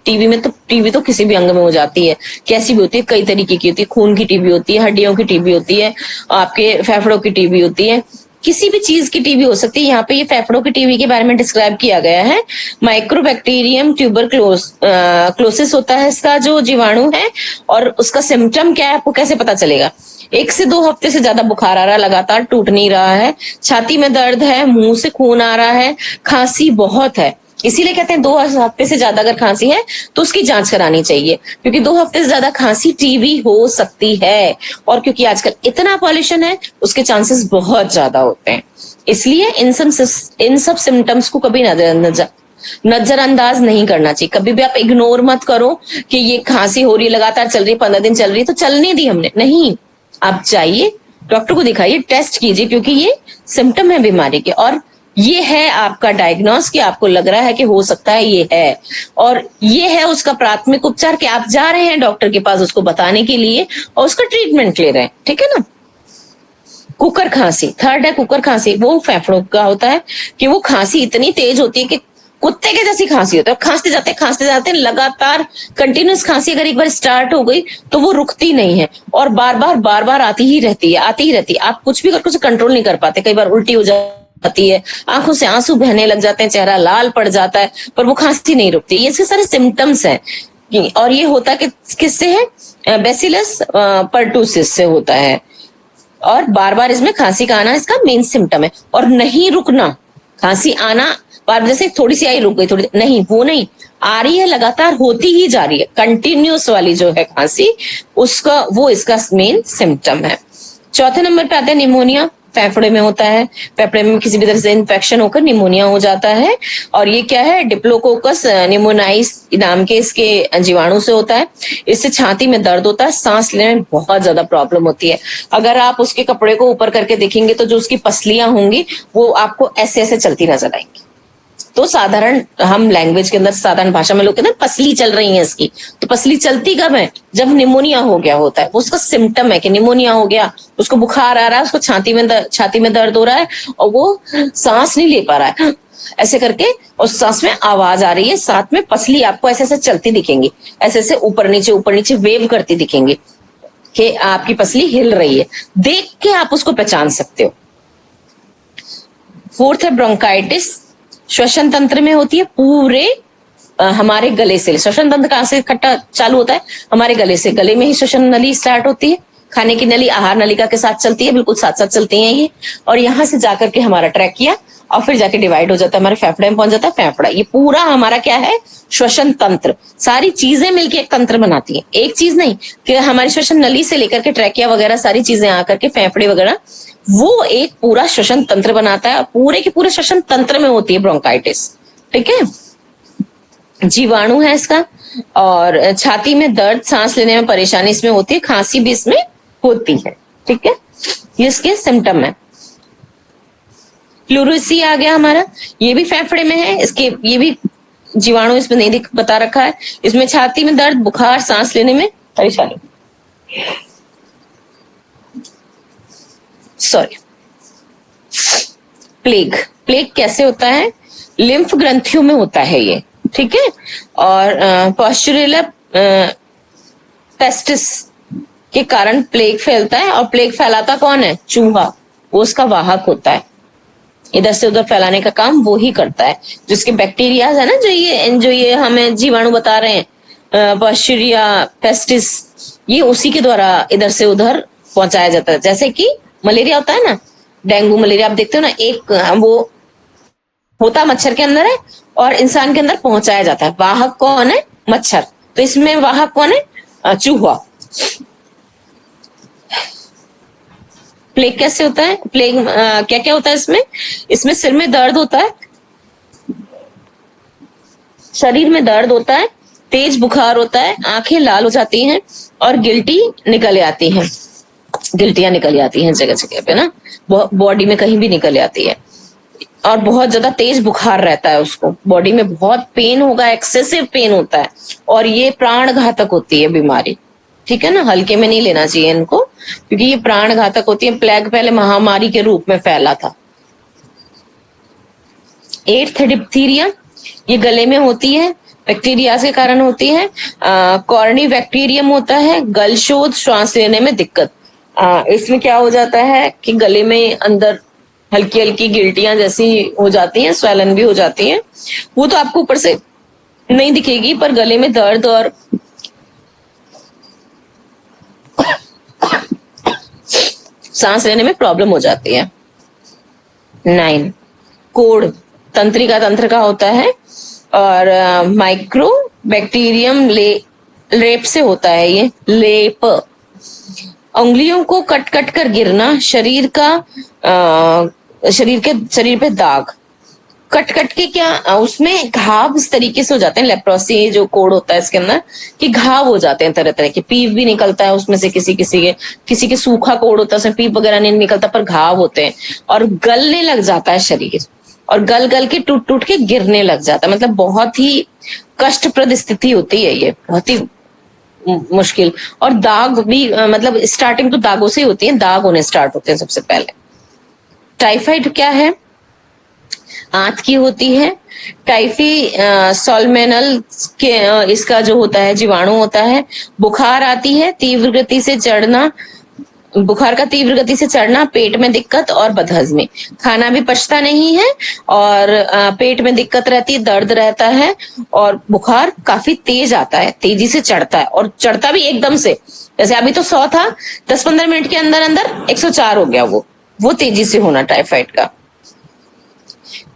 Speaker 2: टीबी तो किसी भी अंग में हो जाती है। कैसी भी होती है? कई तरीके की होती है, खून की टीबी होती है, हड्डियों की टीबी होती है, आपके फेफड़ों की टीबी होती है, किसी भी चीज की टीबी हो सकती है। यहाँ पे ये फेफड़ों की टीबी के बारे में डिस्क्राइब किया गया है। माइक्रोबैक्टीरियम ट्यूबरक्लोसिस होता है इसका जो जीवाणु है। और उसका सिम्टम क्या है आपको कैसे पता चलेगा? 1 से 2 हफ्ते से ज्यादा बुखार आ रहा है, लगातार टूट नहीं रहा है, छाती में दर्द है, मुंह से खून आ रहा है, खांसी बहुत है। इसीलिए कहते हैं 2 हफ्ते से ज्यादा अगर खांसी है तो उसकी जांच करानी चाहिए, क्योंकि 2 हफ्ते से ज्यादा खांसी टीबी हो सकती है। और क्योंकि आजकल इतना पॉल्यूशन है उसके चांसेस बहुत ज्यादा होते हैं, इसलिए इन सब सिम्टम्स को कभी नजरअंदाज नहीं करना चाहिए। कभी भी आप इग्नोर मत करो कि ये खांसी हो रही है, लगातार चल रही है, 15 दिन चल रही है तो चलने दी हमने, नहीं। आप जाइए डॉक्टर को दिखाइए, टेस्ट कीजिए, क्योंकि ये सिम्टम है बीमारी के और ये है आपका डायग्नोस कि आपको लग रहा है कि हो सकता है ये है। और ये है उसका प्राथमिक उपचार कि आप जा रहे हैं डॉक्टर के पास उसको बताने के लिए और उसका ट्रीटमेंट ले रहे हैं, ठीक है ना। कुकर खांसी थर्ड है, कुकर खांसी वो फेफड़ों का होता है कि वो खांसी इतनी तेज होती है कि कुत्ते के जैसी खांसी होती है, खांसते जाते लगातार कंटिन्यूस खांसी अगर एक बार स्टार्ट हो गई तो वो रुकती नहीं है और बार बार आती ही रहती है। आप कुछ भी करके उसे कंट्रोल नहीं कर पाते, कई बार उल्टी हो जाती है, आंखों से आंसू बहने लग जाते हैं, चेहरा लाल पड़ जाता है, पर वो खांसी नहीं रुकती। ये इसके सारे सिम्टम्स हैं। और ये होता कि किससे है? बेसिलस परटूसिस से होता है, और बार बार इसमें खांसी का आना इसका मेन सिम्टम है। और नहीं रुकना, खांसी आना बार, जैसे थोड़ी सी आई रुक गई, थोड़ी नहीं, वो नहीं, आ रही है, लगातार होती ही जा रही है, कंटिन्यूस वाली जो है खांसी, उसका वो इसका मेन सिम्टम है। चौथे नंबर पे आता है निमोनिया, फेफड़े में होता है, फेफड़े में किसी भी तरह से इन्फेक्शन होकर निमोनिया हो जाता है। और ये क्या है, डिप्लोकोकस निमोनाइस नाम के इसके जीवाणु से होता है। इससे छाती में दर्द होता है, सांस लेने में बहुत ज्यादा प्रॉब्लम होती है। अगर आप उसके कपड़े को ऊपर करके देखेंगे तो जो उसकी पसलियां होंगी वो आपको ऐसे ऐसे चलती नजर आएंगी। तो साधारण हम लैंग्वेज के अंदर, साधारण भाषा में लोग कहते हैं पसली चल रही है इसकी, तो पसली चलती कब है, जब निमोनिया हो गया होता है। वो उसका सिम्टम है कि निमोनिया हो गया, उसको बुखार आ रहा है, उसको छाती में दर्द हो रहा है और वो सांस नहीं ले पा रहा है ऐसे करके, और सांस में आवाज आ रही है, साथ में पसली आपको ऐसे ऐसे चलती दिखेंगी, ऐसे ऐसे ऊपर नीचे वेव करती दिखेंगी कि आपकी पसली हिल रही है। देख के आप उसको पहचान सकते हो। फोर्थ है ब्रोंकाइटिस, श्वसन तंत्र में होती है, पूरे हमारे गले से। श्वसन तंत्र कहां से खट्टा चालू होता है, हमारे गले से। गले में ही श्वसन नली स्टार्ट होती है, खाने की नली आहार नलिका के साथ चलती है, बिल्कुल साथ साथ चलती है ये, और यहां से जाकर के हमारा ट्रैकिया, और फिर जाके डिवाइड हो जाता है, हमारे फेफड़े में पहुंच जाता है फेफड़ा। ये पूरा हमारा क्या है, श्वसन तंत्र। सारी चीजें मिलकर एक तंत्र बनाती है, एक चीज नहीं कि हमारी श्वसन नली से लेकर के ट्रैकिया वगैरह सारी चीजें आकर के फेफड़े वगैरह, वो एक पूरा श्वसन तंत्र बनाता है। पूरे के पूरे श्वसन तंत्र में होती है ब्रोंकाइटिस, ठीक है। जीवाणु है इसका, और छाती में दर्द, सांस लेने में परेशानी इसमें होती है, खांसी भी इसमें होती है, ठीक है। ये इसके सिम्टम है। प्लूरेसी आ गया हमारा, ये भी फेफड़े में है, इसके ये भी जीवाणु इसमें नहीं बता रखा है। इसमें छाती में दर्द, बुखार, सांस लेने में परेशानी। सॉरी, प्लेग कैसे होता है, लिम्फ ग्रंथियों में होता है ये, ठीक है। और पॉस्चुरेला पेस्टिस के कारण प्लेग फैलता है, और प्लेग फैलाता कौन है, चूहा, वो उसका वाहक होता है। इधर से उधर फैलाने का काम वो ही करता है। जिसके बैक्टीरिया है ना, जो ये हमें जीवाणु बता रहे हैं, पॉस्चुरिया पेस्टिस, ये उसी के द्वारा इधर से उधर पहुंचाया जाता है। जैसे कि मलेरिया होता है ना, डेंगू मलेरिया, आप देखते हो ना, एक वो होता मच्छर के अंदर है और इंसान के अंदर पहुंचाया जाता है। वाहक कौन है, मच्छर, तो इसमें वाहक कौन है, चूहा। प्लेग कैसे होता है, प्लेग क्या क्या होता है इसमें सिर में दर्द होता है, शरीर में दर्द होता है, तेज बुखार होता है, आंखें लाल हो जाती हैं, और गिल्टियां निकल आती हैं जगह जगह पे ना, बॉडी में कहीं भी निकल आती है, और बहुत ज्यादा तेज बुखार रहता है उसको, बॉडी में बहुत पेन होगा, एक्सेसिव पेन होता है, और ये प्राण घातक होती है बीमारी, ठीक है ना। हल्के में नहीं लेना चाहिए इनको, क्योंकि ये प्राण घातक होती है। प्लेग पहले महामारी के रूप में फैला था। 8th है डिप्थीरिया, ये गले में होती है, बैक्टीरिया के कारण होती है। कॉर्नी बैक्टीरियम होता है, गलशोथ, श्वास लेने में दिक्कत। इसमें क्या हो जाता है कि गले में अंदर हल्की हल्की गिल्टियां जैसी हो जाती हैं, स्वेलन भी हो जाती हैं। वो तो आपको ऊपर से नहीं दिखेगी, पर गले में दर्द और सांस लेने में प्रॉब्लम हो जाती है। 9 कोढ़, तंत्रिका तंत्र का होता है, और माइक्रो बैक्टीरियम लेप से होता है ये, लेप। उंगलियों को कट कट कर गिरना, शरीर पे दाग, कट कट के क्या उसमें घाव इस तरीके से हो जाते हैं। लेप्रोसी जो कोड होता है इसके अंदर, कि घाव हो जाते हैं तरह तरह के, पीप भी निकलता है उसमें से, किसी के सूखा कोड होता है उसमें पीप वगैरह नहीं निकलता, पर घाव होते हैं, और गलने लग जाता है शरीर, और गल गल के टूट टूट के गिरने लग जाता है। मतलब बहुत ही कष्टप्रद स्थिति होती है ये, बहुत ही मुश्किल। और दाग भी, मतलब स्टार्टिंग तो दागों से ही होती है, दाग होने स्टार्ट होते हैं सबसे पहले। टाइफाइड क्या है, आंत की होती है। टाइफी सॉल्मेनल के इसका जो होता है जीवाणु होता है। बुखार आती है, तीव्र गति से चढ़ना, बुखार का तीव्र गति से चढ़ना, पेट में दिक्कत और बदहजमी, खाना भी पचता नहीं है और पेट में दिक्कत रहती है, दर्द रहता है और बुखार काफी तेज आता है, तेजी से चढ़ता है और चढ़ता भी एकदम से। जैसे अभी तो 100 था, 10-15 मिनट के अंदर अंदर 104 हो गया। वो तेजी से होना टाइफाइड का।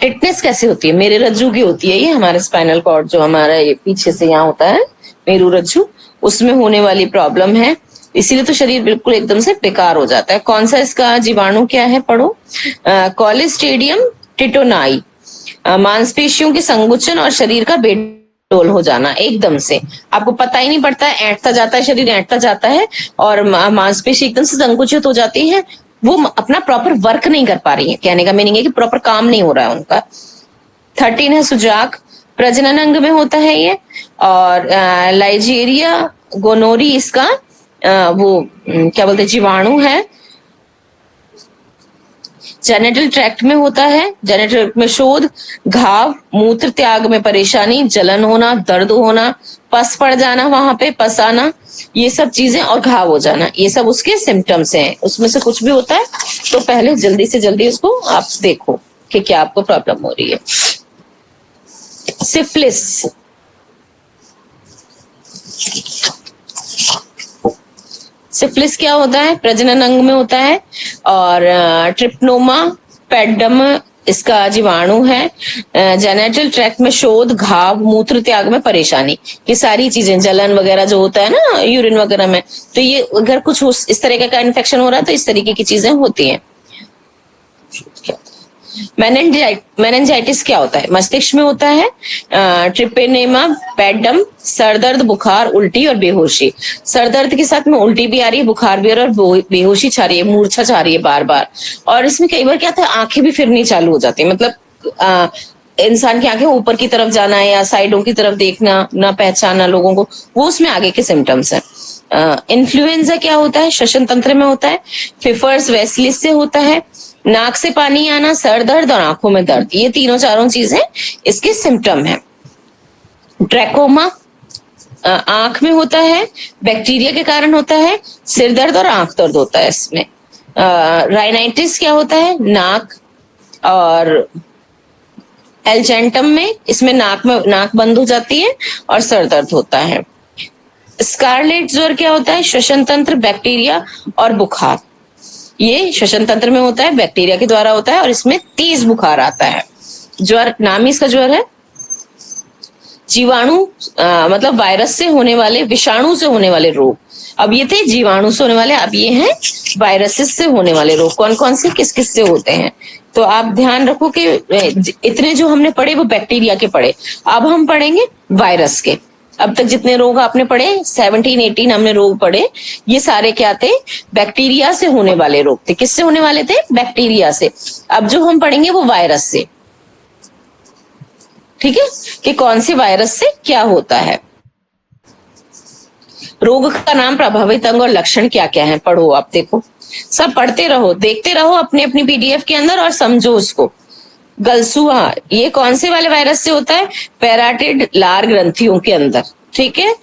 Speaker 2: टिटनेस कैसे होती है? मेरे रज्जू की होती है ये, हमारे स्पाइनल कॉर्ड जो हमारा ये पीछे से यहाँ होता है मेरू रज्जू, उसमें होने वाली प्रॉब्लम है। इसीलिए तो शरीर बिल्कुल एकदम से बेकार हो जाता है। कौन सा इसका जीवाणु क्या है पढ़ो। कॉलिस्ट्रेडियम टिटोनाई, मांसपेशियों के संकुचन और शरीर का बेडोल हो जाना एकदम से, आपको पता ही नहीं पड़ता है, ऐंठता जाता है, शरीर ऐंठता जाता है और मांसपेशी एकदम से संकुचित हो जाती है, वो अपना प्रॉपर वर्क नहीं कर पा रही है। कहने का मीनिंग है कि प्रॉपर काम नहीं हो रहा है उनका। 13 है सुजाक, प्रजनन अंग में होता है ये। और लाइजेरिया गोनोरी इसका क्या बोलते हैं जीवाणु है। जेनेटल ट्रैक्ट में होता है, जेनेटल ट्रैक्ट में शोध, घाव, मूत्र त्याग में परेशानी, जलन होना, दर्द होना, पस पड़ जाना, वहां पे पस आना, ये सब चीजें और घाव हो जाना, ये सब उसके सिम्टम्स हैं। उसमें से कुछ भी होता है तो पहले जल्दी से जल्दी उसको आप देखो कि क्या आपको प्रॉब्लम हो रही है। सिफिलिस, सिफिलिस क्या होता है? प्रजनन अंग में होता है। और ट्रिप्नोमा पैडम इसका जीवाणु है। जेनेटल ट्रैक्ट में शोध, घाव, मूत्र त्याग में परेशानी, ये सारी चीजें, जलन वगैरह जो होता है ना यूरिन वगैरह में, तो ये अगर कुछ इस तरीके का इन्फेक्शन हो रहा है तो इस तरीके की चीजें होती हैं। मेनिंजाइटिस क्या होता है? मस्तिष्क में होता है। ट्रिपेनेमा पैडम, सरदर्द, बुखार, उल्टी और बेहोशी। सरदर्द के साथ में उल्टी भी आ रही है, बुखार भी आ रहा है और बेहोशी छा रही है, मूर्छा छा रही है बार बार। और इसमें कई बार क्या होता है, आंखें भी फिरनी चालू हो जाती है, मतलब इंसान की आंखें ऊपर की तरफ जाना है या साइडों की तरफ देखना, ना पहचानना लोगों को, वो उसमें आगे के सिम्टम्स है। इन्फ्लुएंजा क्या होता है? श्वसन तंत्र में होता है। फिफर्स वेस्लिस से होता है। नाक से पानी आना, सर दर्द और आंखों में दर्द, ये तीनों चारों चीजें इसके सिम्टम है। ट्रैकोमा आंख में होता है, बैक्टीरिया के कारण होता है। सिर दर्द और आंख दर्द होता है इसमें। राइनाइटिस क्या होता है? नाक और एल्जेंटम में, इसमें नाक बंद हो जाती है और सर दर्द होता है। स्कारलेट ज्वर क्या होता है? श्वसन तंत्र, बैक्टीरिया और बुखार, ये श्वसन तंत्र में होता है, बैक्टीरिया के द्वारा होता है और इसमें तेज बुखार आता है। ज्वर, नाम ही इसका ज्वर है। जीवाणु मतलब वायरस से होने वाले, विषाणु से होने वाले रोग। अब ये थे जीवाणु से होने वाले, अब ये हैं वायरसेस से होने वाले रोग। कौन कौन से किस किस से होते हैं? तो आप ध्यान रखो कि इतने जो हमने पढ़े वो बैक्टीरिया के पढ़े, अब हम पढ़ेंगे वायरस के। अब तक जितने रोग आपने पढ़े 17-18 हमने रोग पढ़े, ये सारे क्या थे? बैक्टीरिया से होने वाले रोग थे। किससे होने वाले थे? बैक्टीरिया से। अब जो हम पढ़ेंगे वो वायरस से, ठीक है, कि कौन से वायरस से क्या होता है। रोग का नाम, प्रभावित अंग और लक्षण क्या क्या है पढ़ो। आप देखो, सब पढ़ते रहो, देखते रहो अपनी अपनी पीडीएफ के अंदर और समझो उसको। गलसुआ, ये कौन से वाले वायरस से होता है? पैराटिड लार ग्रंथियों के अंदर, ठीक है।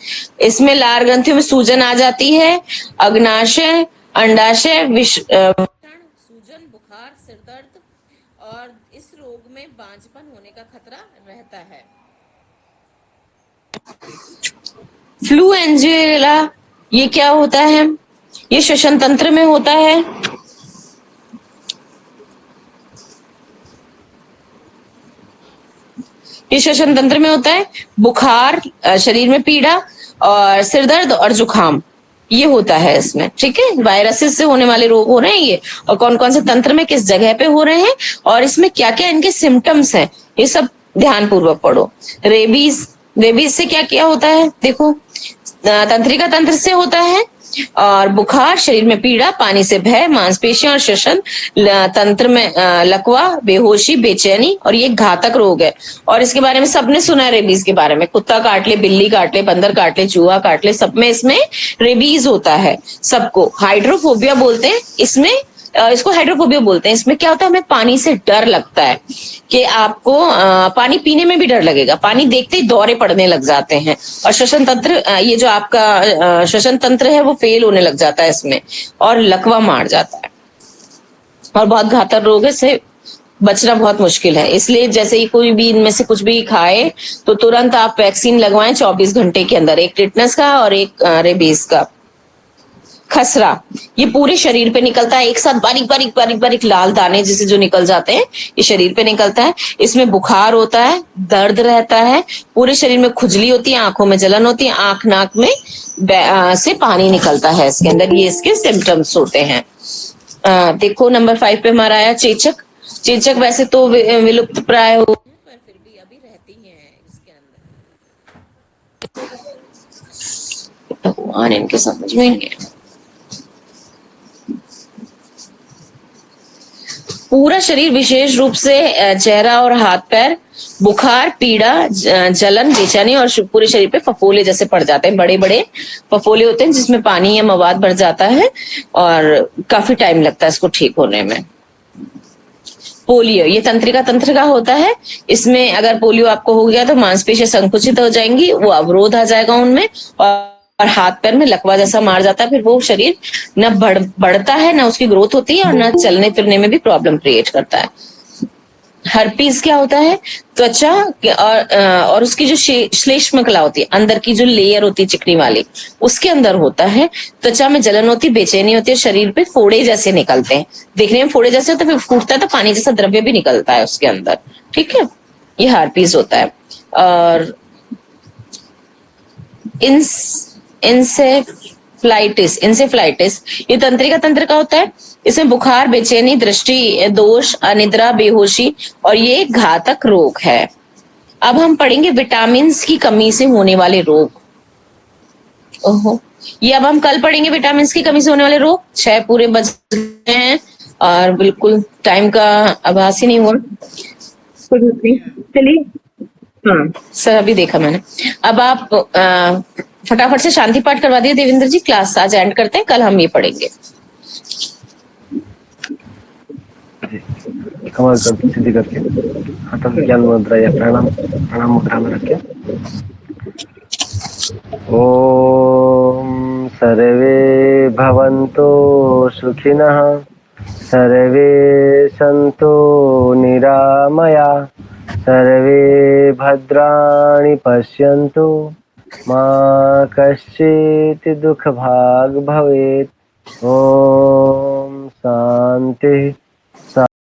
Speaker 2: इसमें लार ग्रंथियों में सूजन आ जाती है। अग्नाशय, अंडाशय, सूजन, बुखार, सिरदर्द और इस रोग में बांझपन होने का खतरा रहता है। फ्लूएंजिला, ये क्या होता है? ये श्वसन तंत्र में होता है। ये श्वसन तंत्र में होता है। बुखार, शरीर में पीड़ा और सिरदर्द और जुकाम, ये होता है इसमें, ठीक है। वायरसेस से होने वाले रोग हो रहे हैं ये, और कौन कौन से तंत्र में किस जगह पे हो रहे हैं और इसमें क्या क्या इनके सिम्टम्स हैं, ये सब ध्यान पूर्वक पढ़ो। रेबीज, रेबीज से क्या क्या होता है? देखो, तंत्रिका तंत्र से होता है। और बुखार, शरीर में पीड़ा, पानी से भय, मांसपेशियां और श्वसन तंत्र में लकवा, बेहोशी, बेचैनी, और ये घातक रोग है। और इसके बारे में सबने सुना है रेबीज के बारे में। कुत्ता काट ले, बिल्ली काट ले, बंदर काट ले, चूहा काट ले, सब में इसमें रेबीज होता है सबको। हाइड्रोफोबिया बोलते हैं, इसमें इसको हाइड्रोफोबिया बोलते हैं। इसमें क्या होता है, हमें पानी से डर लगता है कि आपको पानी पीने में भी डर लगेगा, पानी देखते ही दौरे पड़ने लग जाते हैं, और श्वसन तंत्र ये जो आपका श्वसन तंत्र है वो फेल होने लग जाता है इसमें, और लकवा मार जाता है, और बहुत घातक रोग है, इससे बचना बहुत मुश्किल है। इसलिए जैसे ही कोई भी इनमें से कुछ भी खाए तो तुरंत आप वैक्सीन लगवाएं 24 घंटे के अंदर, एक टिटनस का और एक रेबीज का। खसरा, ये पूरे शरीर पे निकलता है एक साथ, बारीक बारीक बारीक बारीक लाल दाने जिसे जो निकल जाते हैं, ये शरीर पे निकलता है। इसमें बुखार होता है, दर्द रहता है, पूरे शरीर में खुजली होती है, आंखों में जलन होती है, आंख नाक में से पानी निकलता है इसके अंदर, ये इसके सिम्टम्स होते हैं। देखो नंबर 5 पे हमारा आया चेचक। चेचक वैसे तो विलुप्त प्राय हो, पर फिर भी अभी रहती है इसके अंदर। भगवान इनके समझ में नहीं है। पूरा शरीर, विशेष रूप से चेहरा और हाथ पैर, बुखार, पीड़ा, जलन, बेचैनी, और पूरे शरीर पे फफोले जैसे पड़ जाते हैं, बड़े बड़े फफोले होते हैं जिसमें पानी या मवाद भर जाता है, और काफी टाइम लगता है इसको ठीक होने में। पोलियो, ये तंत्रिका तंत्र का होता है। इसमें अगर पोलियो आपको हो गया तो मांसपेशियां संकुचित हो जाएंगी, वो अवरोध आ जाएगा उनमें, और हाथ पैर में लकवा जैसा मार जाता है। फिर वो शरीर न बढ़ता है, न उसकी ग्रोथ होती है, और न चलने फिरने में भी प्रॉब्लम क्रिएट करता है। हर्पीज क्या होता है, त्वचा और उसकी जो श्लेष्म कला होती है, अंदर की जो लेयर होती है चिकनी वाली, उसके अंदर होता है। त्वचा में जलन होती है, बेचैनी होती है, शरीर पे फोड़े जैसे निकलते हैं, देखने में फोड़े जैसे होते हैं, फिर फूटता है तो पानी जैसा द्रव्य भी निकलता है उसके अंदर, ठीक है, ये हार्पीज होता है। और इंसेफ्लाइटिस ये तंत्रिका तंत्र का होता है। इसमें बुखार, बेचैनी, दृष्टि दोष, अनिद्रा, बेहोशी, और ये घातक रोग है। अब हम पढ़ेंगे विटामिन की कमी से होने वाले रोग। ओहो, ये अब हम कल पढ़ेंगे विटामिन की कमी से होने वाले रोग। 6 पूरे बज गए हैं और बिल्कुल टाइम का आभास ही नहीं हुआ। चलिए, हाँ सर अभी देखा मैंने। अब आप फटाफट से शांति पाठ करवा दिए देवेंद्र जी, क्लास आज एंड करते हैं, कल हम ये पढ़ेंगे।
Speaker 1: कमर गर्दन सीधी करके हाथों में ज्ञान मुद्रा या प्रणाम प्रणाम मुद्रा में रखें। ओम सर्वे भवन्तु सुखिनः, सर्वे सन्तु निरामया, सर्वे भद्राणि पश्यन्तु, मा कश्चित् दुःखभाग् भवेत्। ओम शांति